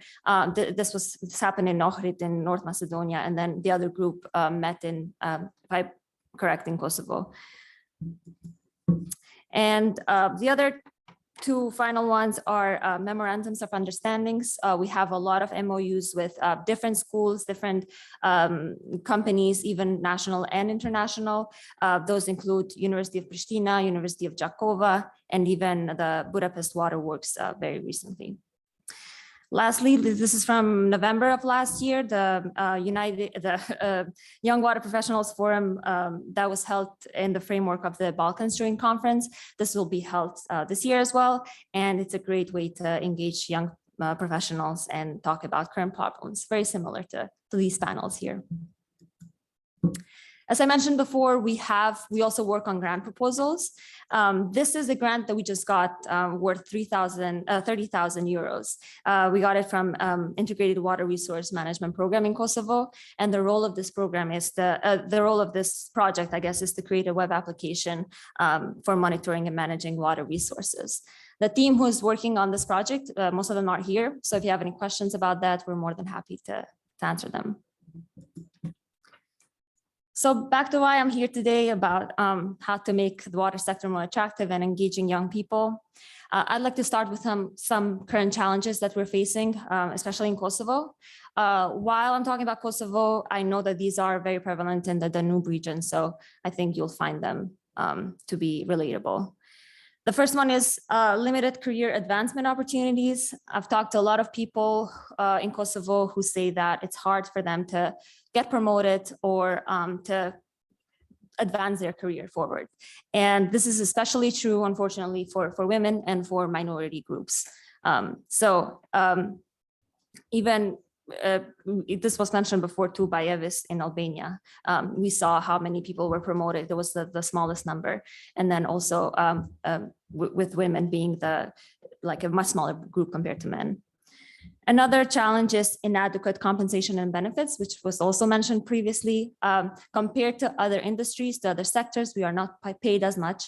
[SPEAKER 6] This happened in Ohrid in North Macedonia, and then the other group met in, if I'm correct, in Kosovo. And the other two final ones are memorandums of understandings. We have a lot of MOUs with different schools, different companies, even national and international. Those include University of Pristina, University of Jakova, and even the Budapest Waterworks very recently. Lastly, this is from November of last year, the Young Water Professionals Forum that was held in the framework of the Balkans Joint Conference. This will be held this year as well, and it's a great way to engage young professionals and talk about current problems, very similar to these panels here. As I mentioned before, we also work on grant proposals. This is a grant that we just got worth 30,000 euros. We got it from Integrated Water Resource Management Program in Kosovo. And the role of this program is the role of this project, I guess, is to create a web application for monitoring and managing water resources. The team who is working on this project, most of them are here. So if you have any questions about that, we're more than happy to answer them. So back to why I'm here today about how to make the water sector more attractive and engaging young people. I'd like to start with some current challenges that we're facing, especially in Kosovo. While I'm talking about Kosovo, I know that these are very prevalent in the Danube region, so I think you'll find them to be relatable. The first one is limited career advancement opportunities. I've talked to a lot of people in Kosovo who say that it's hard for them to get promoted or to advance their career forward. And this is especially true, unfortunately, for women and for minority groups. Even this was mentioned before too by Evis in Albania. We saw how many people were promoted. There was the smallest number. And then also with women being like a much smaller group compared to men. Another challenge is inadequate compensation and benefits, which was also mentioned previously. Compared to other industries, to other sectors, we are not paid as much.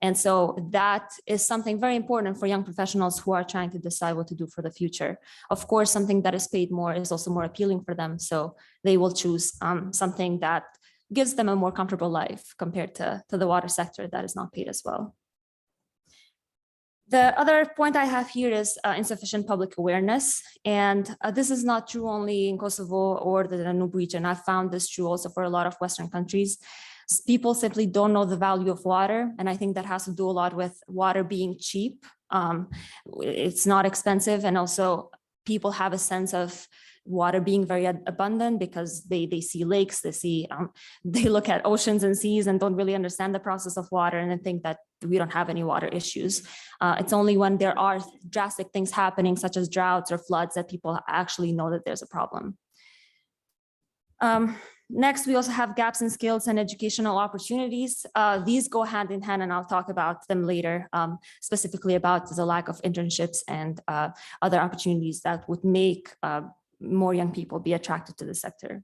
[SPEAKER 6] And so that is something very important for young professionals who are trying to decide what to do for the future. Of course, something that is paid more is also more appealing for them. So they will choose something that gives them a more comfortable life compared to the water sector that is not paid as well. The other point I have here is insufficient public awareness. And this is not true only in Kosovo or the Danube region. I've found this true also for a lot of Western countries. People simply don't know the value of water. And I think that has to do a lot with water being cheap. It's not expensive. And also people have a sense of water being very abundant because they see lakes, they look at oceans and seas and don't really understand the process of water and think that we don't have any water issues. It's only when there are drastic things happening, such as droughts or floods, that people actually know that there's a problem. Next, we also have gaps in skills and educational opportunities. These go hand in hand, and I'll talk about them later, specifically about the lack of internships and other opportunities that would make more young people be attracted to the sector.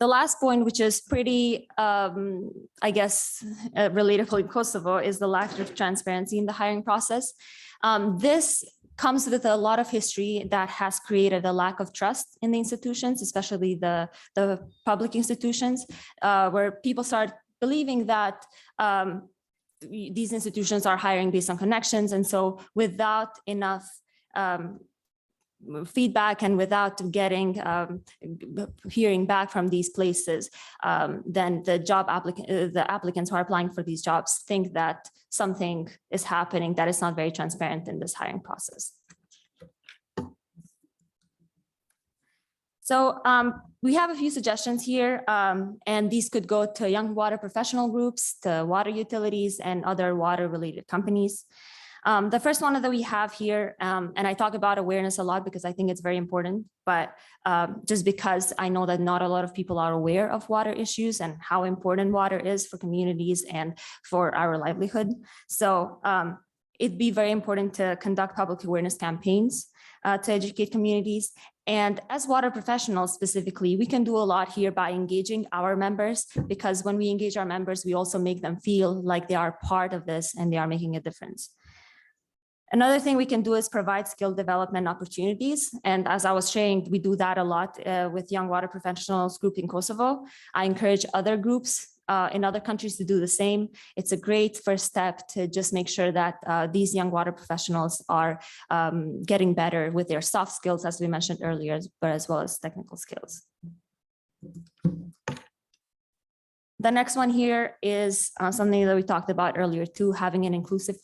[SPEAKER 6] The last point, which is pretty, I guess, relatable in Kosovo, is the lack of transparency in the hiring process. This comes with a lot of history that has created a lack of trust in the institutions, especially the public institutions, where people start believing that these institutions are hiring based on connections. And so without enough feedback and without getting hearing back from these places, then the applicants who are applying for these jobs think that something is happening that is not very transparent in this hiring process. So we have a few suggestions here, and these could go to young water professional groups, to water utilities, and other water-related companies. The first one that we have here, and I talk about awareness a lot because I think it's very important, but just because I know that not a lot of people are aware of water issues and how important water is for communities and for our livelihood. So it'd be very important to conduct public awareness campaigns to educate communities. And as water professionals specifically, we can do a lot here by engaging our members, because when we engage our members, we also make them feel like they are part of this and they are making a difference. Another thing we can do is provide skill development opportunities. And as I was sharing, we do that a lot with Young Water Professionals group in Kosovo. I encourage other groups in other countries to do the same. It's a great first step to just make sure that these young water professionals are getting better with their soft skills, as we mentioned earlier, but as well as technical skills. The next one here is something that we talked about earlier too, having an inclusive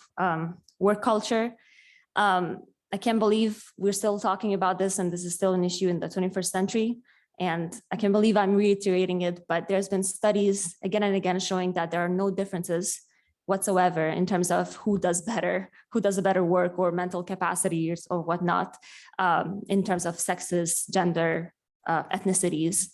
[SPEAKER 6] work culture. I can't believe we're still talking about this, and this is still an issue in the 21st century. And I can't believe I'm reiterating it, but there's been studies again and again showing that there are no differences whatsoever in terms of who does a better work or mental capacity or whatnot, in terms of sexes, gender, ethnicities.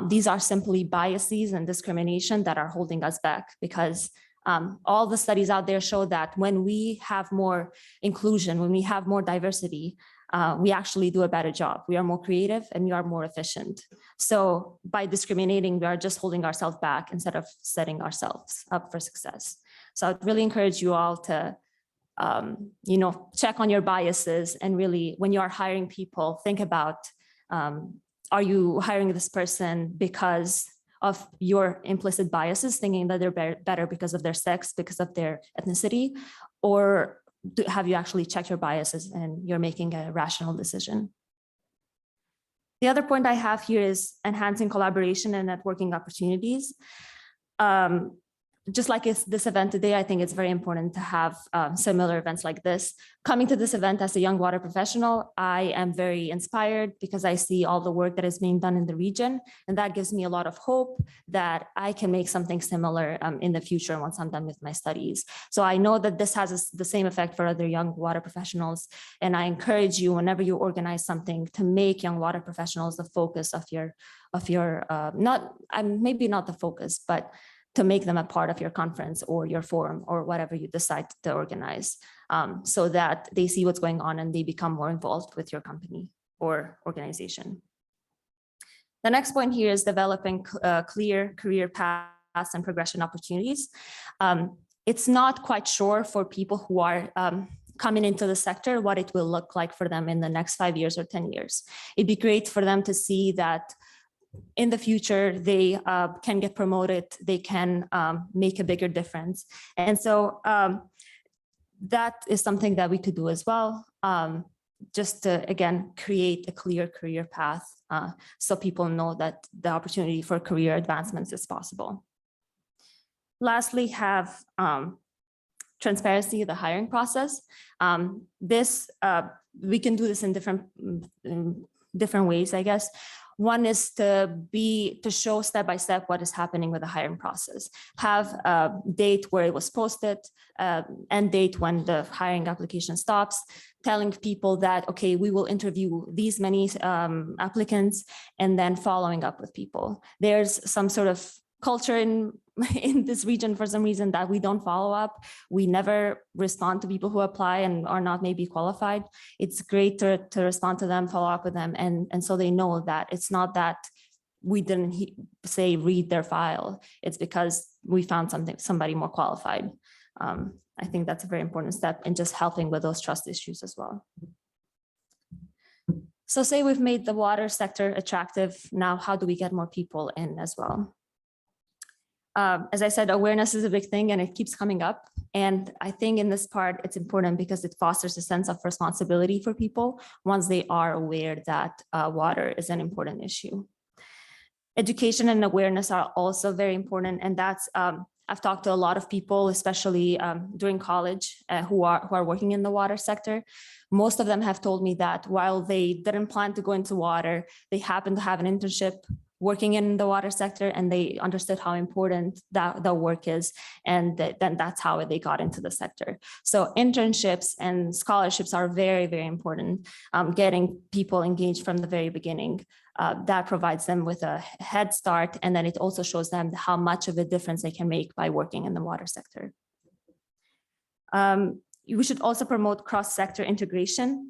[SPEAKER 6] These are simply biases and discrimination that are holding us back, because all the studies out there show that when we have more inclusion, when we have more diversity, we actually do a better job. We are more creative and we are more efficient. So by discriminating, we are just holding ourselves back instead of setting ourselves up for success. So I'd really encourage you all to check on your biases, and really, when you are hiring people, think about, are you hiring this person because of your implicit biases, thinking that they're better because of their sex, because of their ethnicity, or have you actually checked your biases and you're making a rational decision? The other point I have here is enhancing collaboration and networking opportunities. Just like this event today, I think it's very important to have similar events like this. Coming to this event as a young water professional, I am very inspired because I see all the work that is being done in the region, and that gives me a lot of hope that I can make something similar in the future once I'm done with my studies. So I know that this has the same effect for other young water professionals, and I encourage you, whenever you organize something, to make young water professionals the focus of your maybe not the focus, but to make them a part of your conference or your forum or whatever you decide to organize, so that they see what's going on and they become more involved with your company or organization. The next point here is developing clear career paths and progression opportunities. It's not quite sure for people who are coming into the sector what it will look like for them in the next 5 years or 10 years. It'd be great for them to see that in the future, they can get promoted, they can make a bigger difference. And so that is something that we could do as well, just to, again, create a clear career path so people know that the opportunity for career advancements is possible. Lastly, have transparency of the hiring process. We can do this in different ways, I guess. One is to show step by step what is happening with the hiring process. Have a date where it was posted, end date when the hiring application stops, telling people that, okay, we will interview these many applicants, and then following up with people. There's some sort of culture in this region for some reason that we don't follow up. We never respond to people who apply and are not maybe qualified. It's great to respond to them, follow up with them, and so they know that it's not that we didn't say read their file. It's because we found somebody more qualified. I think that's a very important step in just helping with those trust issues as well. So say we've made the water sector attractive. Now, how do we get more people in as well? As I said, awareness is a big thing and it keeps coming up. And I think in this part, it's important because it fosters a sense of responsibility for people once they are aware that water is an important issue. Education and awareness are also very important. And that's, I've talked to a lot of people, especially during college, who are working in the water sector. Most of them have told me that while they didn't plan to go into water, they happened to have an internship working in the water sector, and they understood how important the work is, and then that's how they got into the sector. So internships and scholarships are very, very important. Getting people engaged from the very beginning, that provides them with a head start, and then it also shows them how much of a difference they can make by working in the water sector. We should also promote cross-sector integration,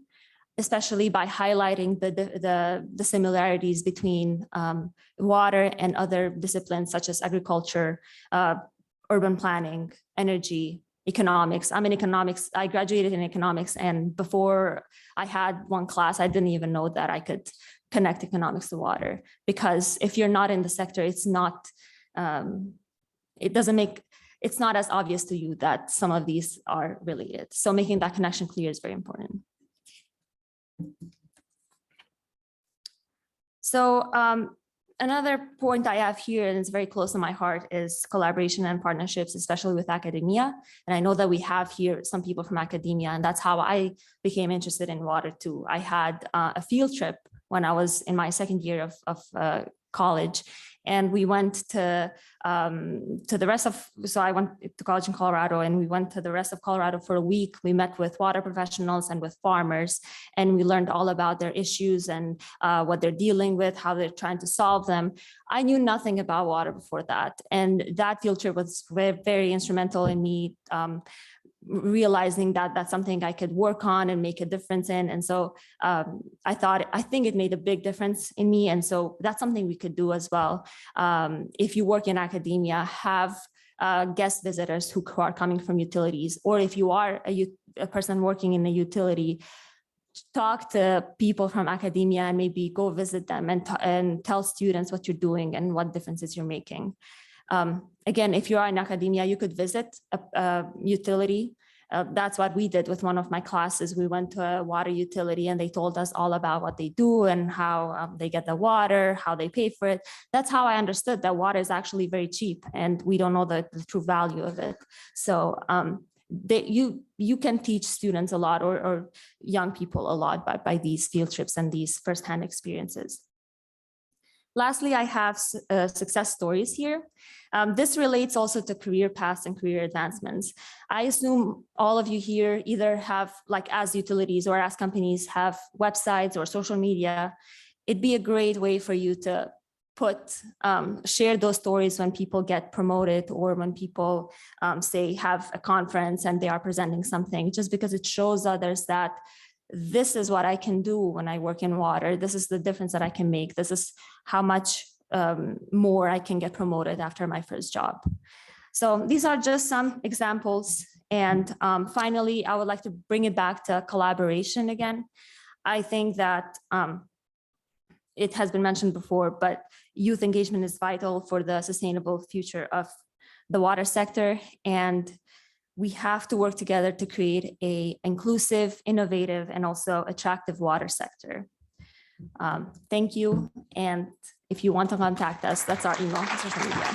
[SPEAKER 6] especially by highlighting the similarities between water and other disciplines such as agriculture, urban planning, energy, economics. I'm in economics. I graduated in economics, and before I had one class, I didn't even know that I could connect economics to water, because if you're not in the sector, it's not, it's not as obvious to you that some of these are really it. So making that connection clear is very important. So another point I have here, and it's very close to my heart, is collaboration and partnerships, especially with academia. And I know that we have here some people from academia, and that's how I became interested in water too. I had a field trip when I was in my second year of college, And we went to the rest of, so I went to college in Colorado, and we went to the rest of Colorado for a week. We met with water professionals and with farmers, and we learned all about their issues and what they're dealing with, how they're trying to solve them. I knew nothing about water before that. And that field trip was very, very instrumental in me realizing that that's something I could work on and make a difference in. And so I think it made a big difference in me. And so that's something we could do as well. If you work in academia, have guest visitors who are coming from utilities, or if you are a person working in a utility, talk to people from academia and maybe go visit them and tell students what you're doing and what differences you're making. Again, if you are in academia, you could visit a utility. That's what we did with one of my classes. We went to a water utility and they told us all about what they do and how they get the water, how they pay for it. That's how I understood that water is actually very cheap and we don't know the true value of it. So you can teach students a lot or young people a lot by these field trips and these firsthand experiences. Lastly, I have success stories here. This relates also to career paths and career advancements. I assume all of you here either have, like as utilities or as companies, have websites or social media. It'd be a great way for you to share those stories when people get promoted or when people say have a conference and they are presenting something, just because it shows others that this is what I can do when I work in water. This is the difference that I can make. This is how much more I can get promoted after my first job. So these are just some examples. And finally, I would like to bring it back to collaboration again. I think that it has been mentioned before, but youth engagement is vital for the sustainable future of the water sector. And we have to work together to create an inclusive, innovative, and also attractive water sector. Thank you. And if you want to contact us, that's our email, social media.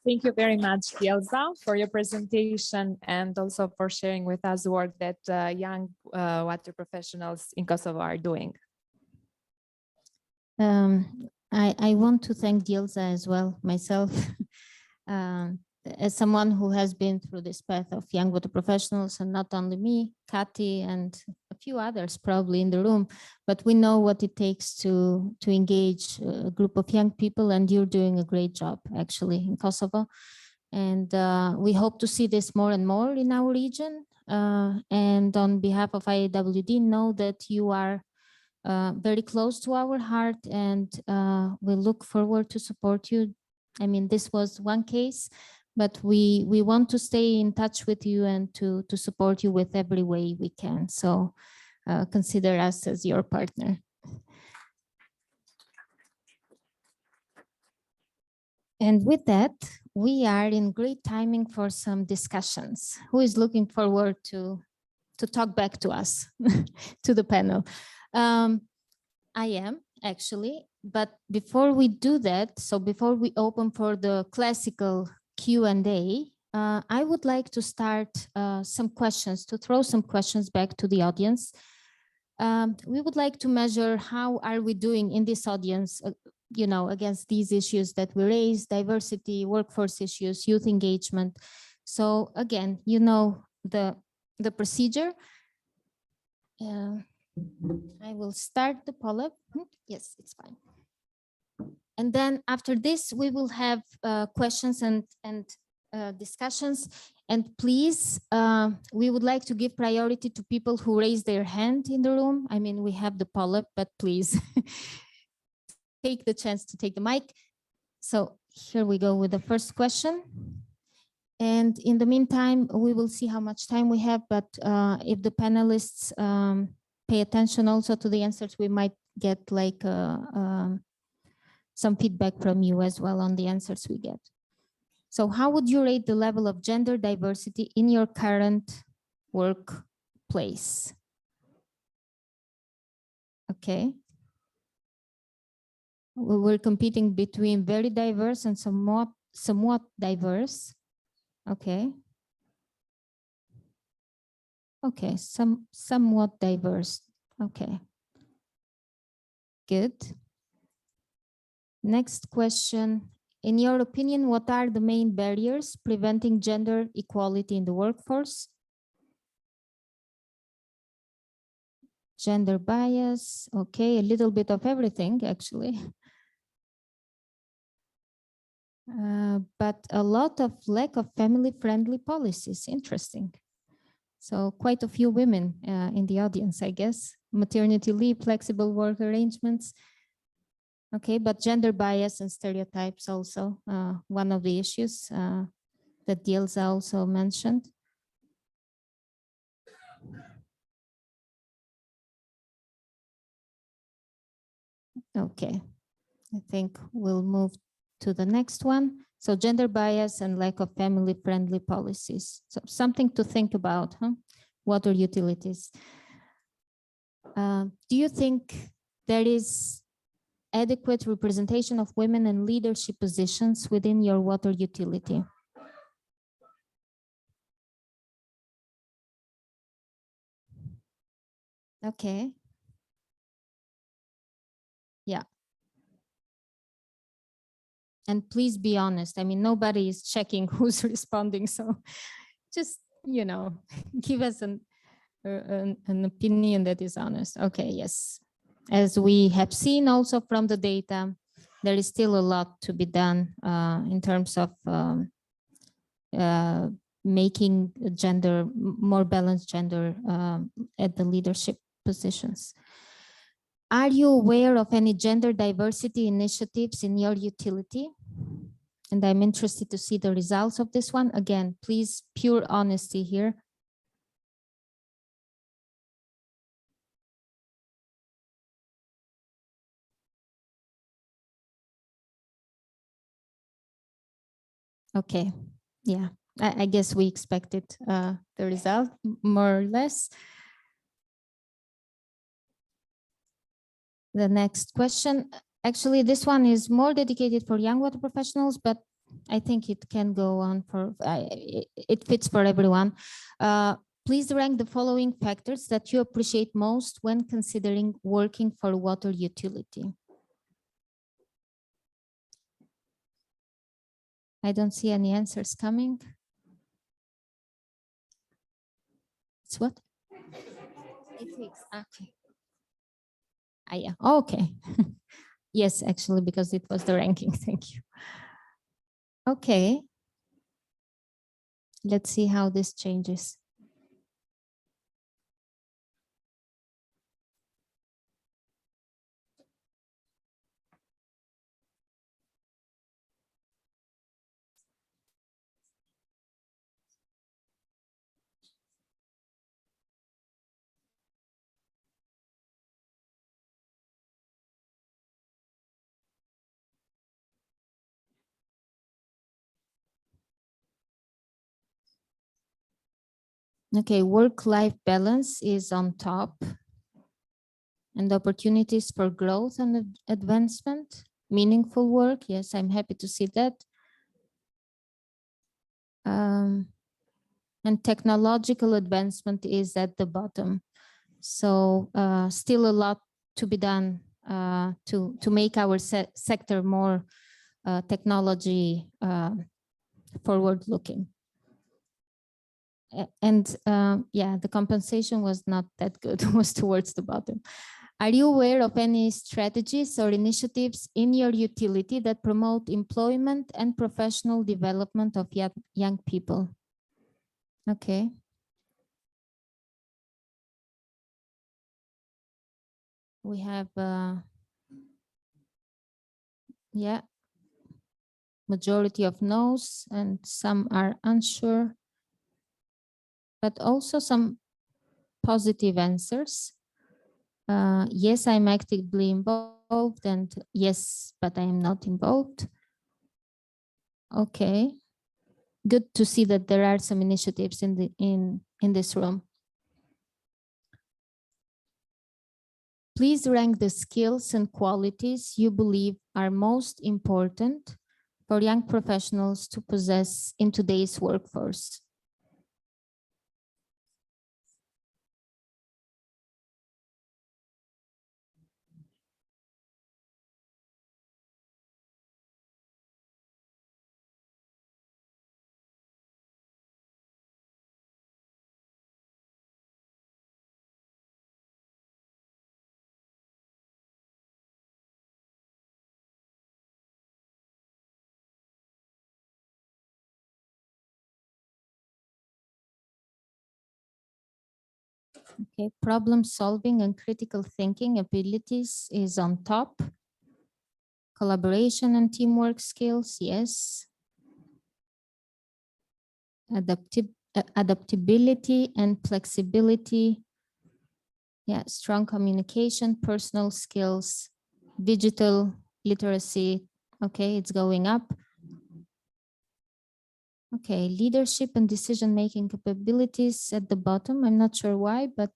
[SPEAKER 2] Thank you very much, Dielza, for your presentation and also for sharing with us the work that young water professionals in Kosovo are doing.
[SPEAKER 1] I want to thank Dielza as well, myself. As someone who has been through this path of young water professionals, and not only me, Kati, and a few others probably in the room, but we know what it takes to engage a group of young people, and you're doing a great job actually in Kosovo. And we hope to see this more and more in our region. And on behalf of IAWD, know that you are very close to our heart, and we look forward to support you. I mean, this was one case, but we want to stay in touch with you and to support you with every way we can. So consider us as your partner. And with that, we are in great timing for some discussions. Who is looking forward to talk back to us, to the panel? I am actually, but before we do that, so before we open for the classical Q&A, I would like to start some questions, to throw some questions back to the audience. We would like to measure how are we doing in this audience, you know, against these issues that we raised: diversity, workforce issues, youth engagement. So again, you know the procedure. I will start the poll. Yes, it's fine. And then after this, we will have questions and discussions. And please, we would like to give priority to people who raise their hand in the room. I mean, we have the poll, but please take the chance to take the mic. So here we go with the first question. And in the meantime, we will see how much time we have, but if the panelists pay attention also to the answers, we might get like some feedback from you as well on the answers we get. So how would you rate the level of gender diversity in your current workplace? Okay. We're competing between very diverse and somewhat diverse. Okay. Okay, somewhat diverse. Okay. Good. Next question. In your opinion, what are the main barriers preventing gender equality in the workforce? Gender bias, okay, a little bit of everything actually. But a lot of lack of family-friendly policies, interesting. So quite a few women in the audience, I guess. Maternity leave, flexible work arrangements. Okay, but gender bias and stereotypes also one of the issues that Dielza also mentioned. Okay, I think we'll move to the next one. So gender bias and lack of family-friendly policies. So something to think about, huh? Water utilities. Do you think there is adequate representation of women in leadership positions within your water utility? Okay. Yeah. And please be honest. I mean, nobody is checking who's responding. So just, you know, give us an opinion that is honest. Okay, yes. As we have seen also from the data, there is still a lot to be done in terms of making gender, more balanced gender at the leadership positions. Are you aware of any gender diversity initiatives in your utility? And I'm interested to see the results of this one. Again, please, pure honesty here. Okay, yeah, I guess we expected the result more or less. The next question, actually, this one is more dedicated for young water professionals, but I think it can go on for, it fits for everyone. Please rank the following factors that you appreciate most when considering working for water utility. I don't see any answers coming. It's what? Ethics. Okay. Yeah. Okay. Yes, actually, because it was the ranking. Thank you. Okay. Let's see how this changes. Okay, work-life balance is on top. And opportunities for growth and advancement, meaningful work. Yes, I'm happy to see that. And technological advancement is at the bottom. So still a lot to be done to make our sector more technology forward-looking. And yeah, the compensation was not that good, was towards the bottom. Are you aware of any strategies or initiatives in your utility that promote employment and professional development of young people? Okay. We have, yeah, majority of no's and some are unsure, but also some positive answers. Yes, I'm actively involved, and yes, but I am not involved. Okay, good to see that there are some initiatives in this room. Please rank the skills and qualities you believe are most important for young professionals to possess in today's workforce. Okay, problem solving and critical thinking abilities is on top. Collaboration and teamwork skills, yes. Adaptability and flexibility. Yeah, strong communication, personal skills, digital literacy. Okay, it's going up. Okay, leadership and decision-making capabilities at the bottom. I'm not sure why, but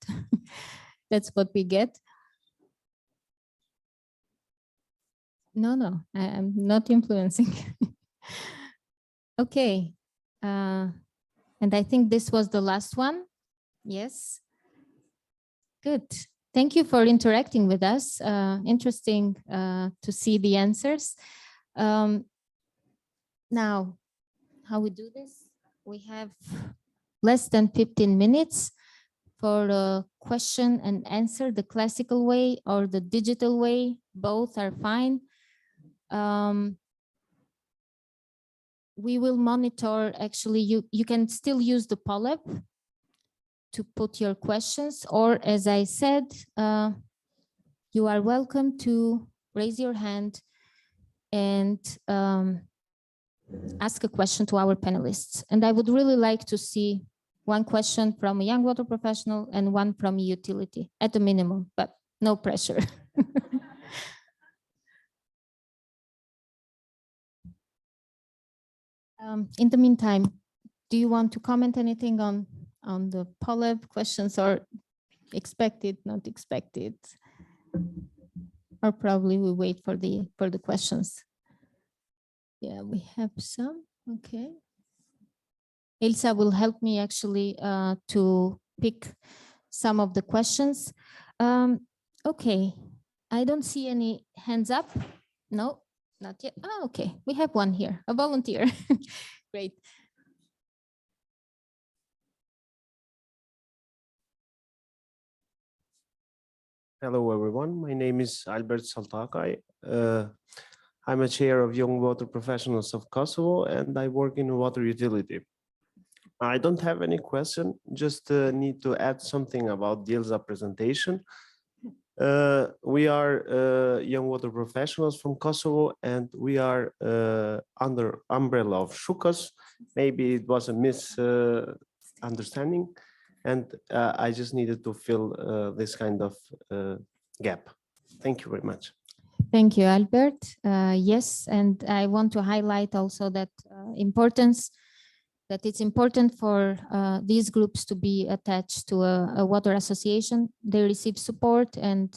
[SPEAKER 1] that's what we get. No, I'm not influencing. Okay. And I think this was the last one. Yes. Good. Thank you for interacting with us. Interesting to see the answers. Now, how we do this? We have less than 15 minutes for a question and answer, the classical way or the digital way. Both are fine. We will monitor, actually, you can still use the Polyp to put your questions, or as I said, you are welcome to raise your hand and ask a question to our panelists. And I would really like to see one question from a young water professional and one from a utility at the minimum, but no pressure. In the meantime, do you want to comment anything on the Polyp questions, or expected, not expected? Or probably we wait for the questions. Yeah, we have some. Okay. Elsa will help me actually to pick some of the questions. Okay, I don't see any hands up. No, not yet. Oh, okay, we have one here, a volunteer. Great.
[SPEAKER 7] Hello, everyone. My name is Albert Saltakai. I'm a chair of Young Water Professionals of Kosovo, and I work in water utility. I don't have any question, just need to add something about Dilsa presentation. We are young water professionals from Kosovo, and we are under umbrella of Shukas. Maybe it was a misunderstanding, and I just needed to fill this kind of gap. Thank you very much.
[SPEAKER 1] Thank you, Albert. Yes, and I want to highlight also that it's important for these groups to be attached to a water association. They receive support, and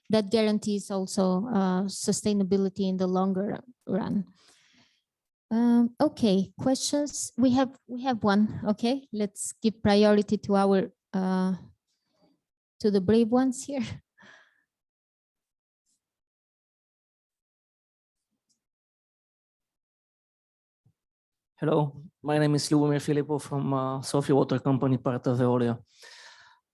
[SPEAKER 1] that guarantees also sustainability in the longer run. Okay, questions? We have one. Okay, let's give priority to our to the brave ones here.
[SPEAKER 8] Hello, my name is Lubomir Filipov from Sofia Water Company, part of Veolia.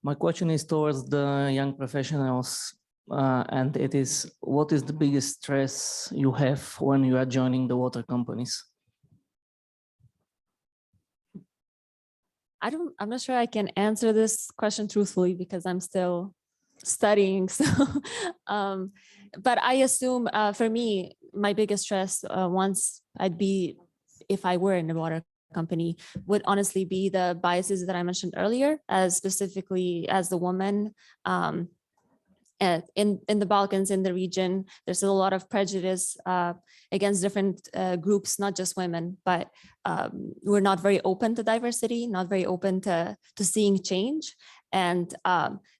[SPEAKER 8] My question is towards the young professionals, and it is, what is the biggest stress you have when you are joining the water companies?
[SPEAKER 6] I'm not sure I can answer this question truthfully because I'm still studying. So, but I assume for me, my biggest stress once if I were in a water company would honestly be the biases that I mentioned earlier, as specifically as the woman. In the Balkans, in the region, there's a lot of prejudice against different groups, not just women, but we're not very open to diversity, not very open to seeing change. And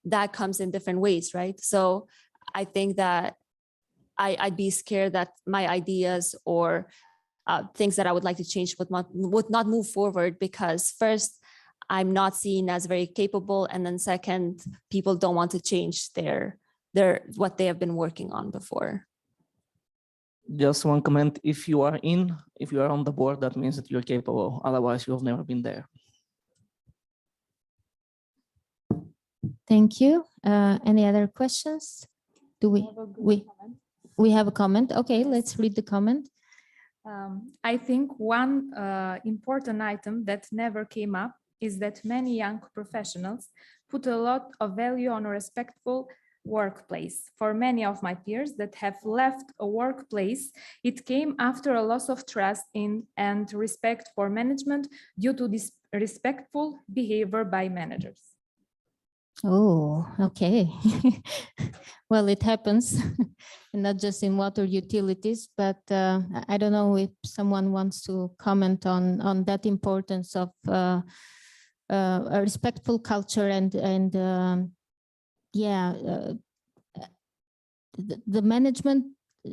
[SPEAKER 6] that comes in different ways, right? So I think that I'd be scared that my ideas or things that I would like to change would not move forward because first, I'm not seen as very capable. And then second, people don't want to change what they have been working on before.
[SPEAKER 8] Just one comment, if you are on the board, that means that you're capable. Otherwise, you've never been there.
[SPEAKER 1] Thank you. Any other questions? Do we have a comment? Okay, let's read the comment.
[SPEAKER 2] I think one important item that never came up is that many young professionals put a lot of value on a respectful workplace. For many of my peers that have left a workplace, it came after a loss of trust in and respect for management due to this respectful behavior by managers.
[SPEAKER 1] Oh, okay. Well, it happens, and not just in water utilities, but I don't know if someone wants to comment on that importance of a respectful culture and the management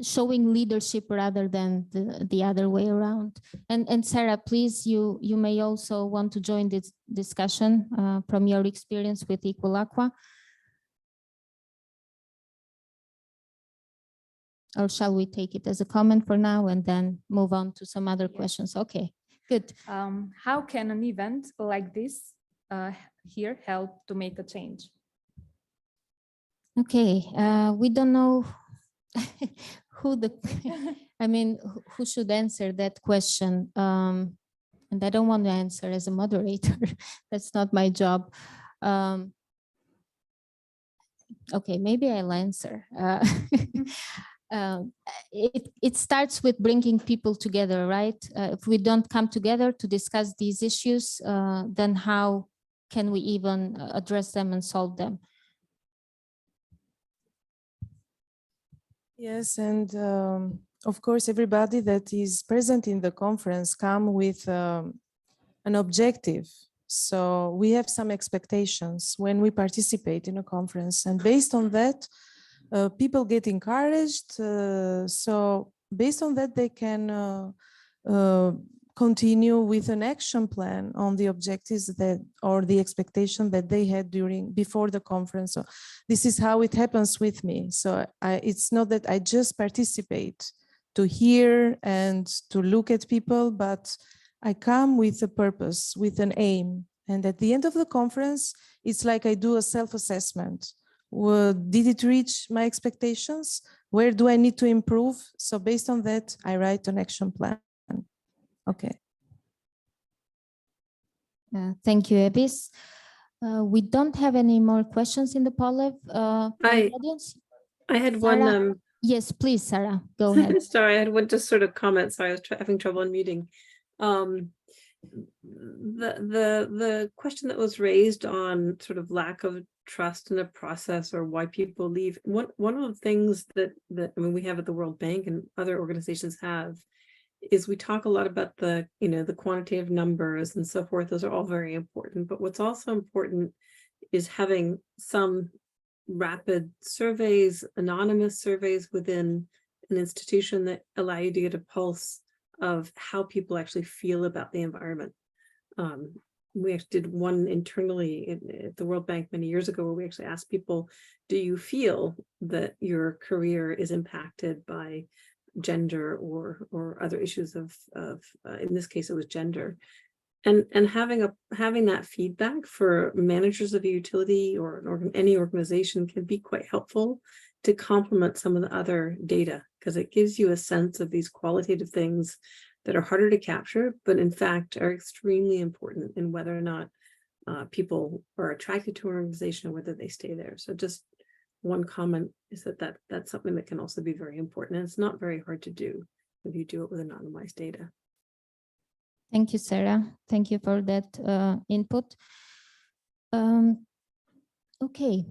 [SPEAKER 1] showing leadership rather than the other way around. And Sarah, please, you may also want to join this discussion from your experience with Equal Aqua. Or shall we take it as a comment for now and then move on to some other questions? Okay, good.
[SPEAKER 2] How can an event like this here help to make a change?
[SPEAKER 1] Okay, we don't know who who should answer that question. And I don't want to answer as a moderator. That's not my job. Okay, maybe I'll answer. It starts with bringing people together, right? If we don't come together to discuss these issues, then how can we even address them and solve them?
[SPEAKER 5] Yes, and of course, everybody that is present in the conference come with an objective. So we have some expectations when we participate in a conference, and based on that, people get encouraged. So based on that, they can continue with an action plan on the objectives that or the expectation that they had before the conference. So this is how it happens with me. So it's not that I just participate to hear and to look at people, but I come with a purpose, with an aim. And at the end of the conference, it's like I do a self-assessment. Did it reach my expectations? Where do I need to improve? So based on that, I write an action plan. Okay.
[SPEAKER 1] Thank you, Ebis. We don't have any more questions in the Polev audience.
[SPEAKER 4] I had
[SPEAKER 1] Sarah?
[SPEAKER 4] one.
[SPEAKER 1] Yes, please, Sarah, go ahead.
[SPEAKER 4] Sorry, I had one just sort of comment. Sorry, I was having trouble unmuting. The question that was raised on sort of lack of trust in a process or why people leave. One of the things that I mean we have at the World Bank and other organizations have is we talk a lot about the quantitative numbers and so forth. Those are all very important. But what's also important is having some rapid surveys, anonymous surveys within an institution that allow you to get a pulse of how people actually feel about the environment. We actually did one internally at the World Bank many years ago where we actually asked people, do you feel that your career is impacted by gender or other issues of in this case, it was gender. And having that feedback for managers of a utility or any organization can be quite helpful to complement some of the other data, because it gives you a sense of these qualitative things that are harder to capture, but in fact are extremely important in whether or not people are attracted to an organization or whether they stay there. So just one comment is that's something that can also be very important. And it's not very hard to do if you do it with anonymized data.
[SPEAKER 1] Thank you, Sarah. Thank you for that input. Okay,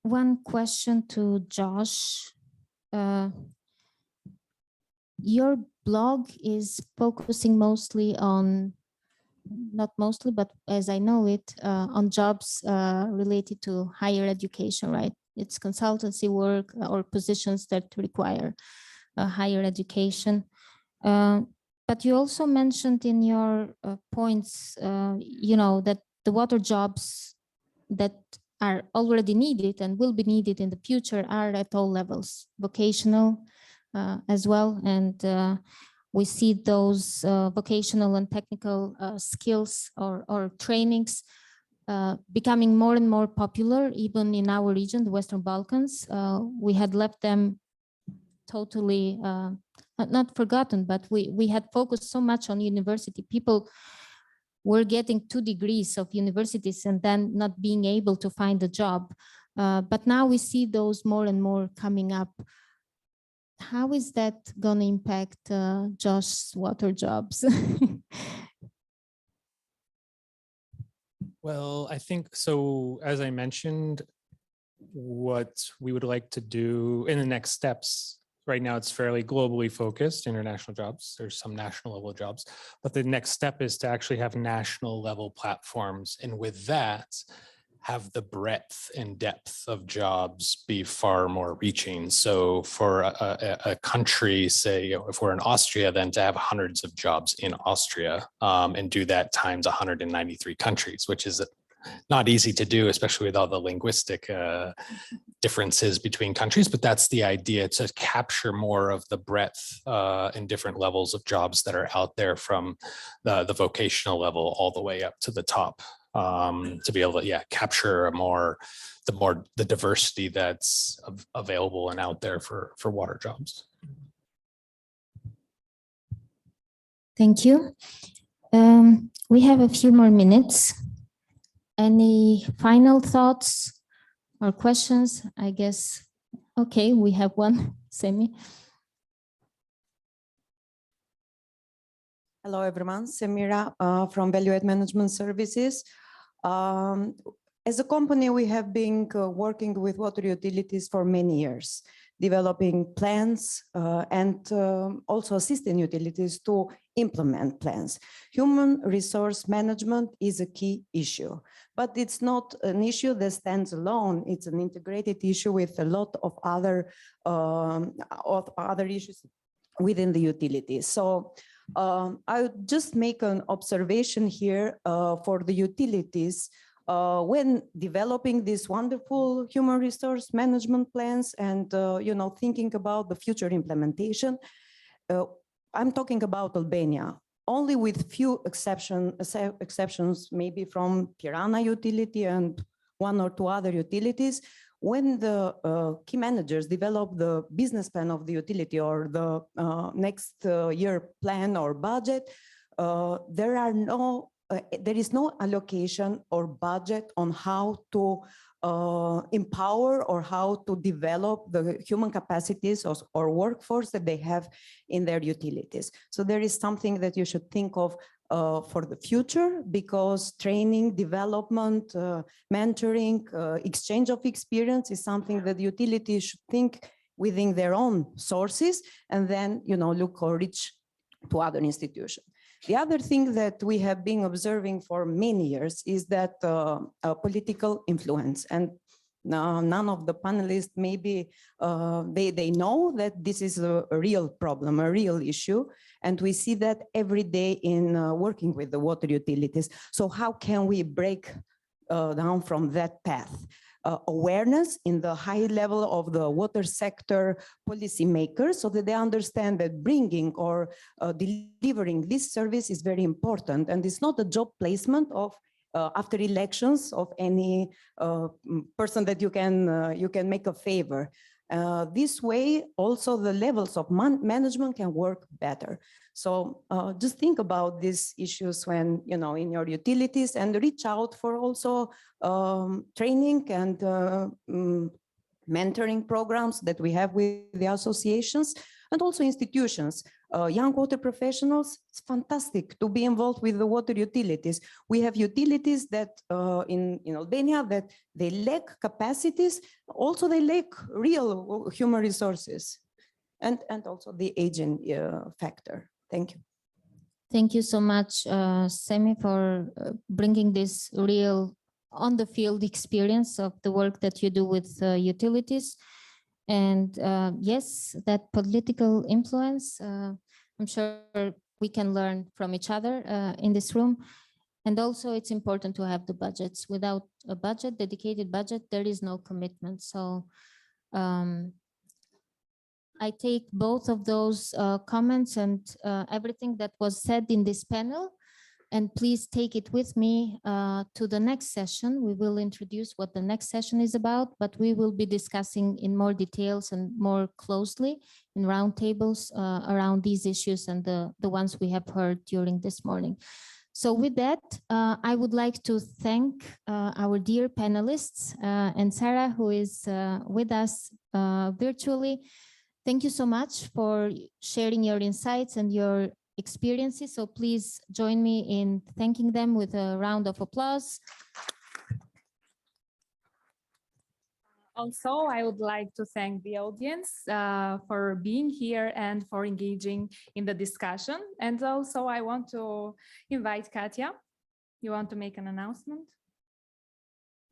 [SPEAKER 1] one question to Josh. Your blog is focusing mostly on, not mostly, but as I know it, on jobs related to higher education, right? It's consultancy work or positions that require higher education. But you also mentioned in your points, that the water jobs that are already needed and will be needed in the future are at all levels, vocational as well. And we see those vocational and technical skills or trainings becoming more and more popular, even in our region, the Western Balkans. We had left them totally not forgotten, but we had focused so much on university. People we're getting 2 degrees of universities and then not being able to find a job. But now we see those more and more coming up. How is that going to impact Josh's water jobs?
[SPEAKER 3] Well, I think so, as I mentioned, what we would like to do in the next steps, right now it's fairly globally focused, international jobs, there's some national level jobs, but the next step is to actually have national level platforms. And with that, have the breadth and depth of jobs be far more reaching. So for a country, say, if we're in Austria, then to have hundreds of jobs in Austria and do that times 193 countries, which is not easy to do, especially with all the linguistic differences between countries, but that's the idea, to capture more of the breadth and different levels of jobs that are out there, from the vocational level all the way up to the top, to be able to capture the diversity that's available and out there for water jobs.
[SPEAKER 1] Thank you. We have a few more minutes. Any final thoughts or questions? I guess, okay, we have one, Semi.
[SPEAKER 9] Hello, everyone. Semira from Value Add Management Services. As a company, we have been working with water utilities for many years, developing plans and also assisting utilities to implement plans. Human resource management is a key issue, but it's not an issue that stands alone. It's an integrated issue with a lot of other issues within the utilities. So I would just make an observation here for the utilities when developing these wonderful human resource management plans and thinking about the future implementation. I'm talking about Albania, only with few exceptions, maybe from Tirana utility and 1 or 2 other utilities. When the key managers develop the business plan of the utility or the next year plan or budget, there is no allocation or budget on how to empower or how to develop the human capacities or workforce that they have in their utilities. So there is something that you should think of for the future, because training, development, mentoring, exchange of experience is something that utilities should think within their own sources and then, look or reach to other institutions. The other thing that we have been observing for many years is that political influence, and none of the panelists maybe they know that this is a real problem, a real issue, and we see that every day in working with the water utilities. So how can we break down from that path? Awareness in the high level of the water sector policymakers, so that they understand that bringing or delivering this service is very important, and it's not a job placement of after elections of any person that you can make a favor. This way, also the levels of management can work better. So just think about these issues when, in your utilities, and reach out for also training and mentoring programs that we have with the associations and also institutions. Young water professionals, it's fantastic to be involved with the water utilities. We have utilities that in Albania that they lack capacities, also they lack real human resources, and also the aging factor. Thank you.
[SPEAKER 1] Thank you so much, Semi, for bringing this real on the field experience of the work that you do with utilities. And yes, that political influence, I'm sure we can learn from each other in this room. And also it's important to have the budgets. Without a budget, dedicated budget, there is no commitment. So I take both of those comments and everything that was said in this panel, and please take it with me to the next session. We will introduce what the next session is about, but we will be discussing in more details and more closely in roundtables around these issues and the ones we have heard during this morning. So with that, I would like to thank our dear panelists and Sarah, who is with us virtually. Thank you so much for sharing your insights and your experiences. So please join me in thanking them with a round of applause.
[SPEAKER 2] Also, I would like to thank the audience for being here and for engaging in the discussion. And also I want to invite Katya. You want to make an announcement?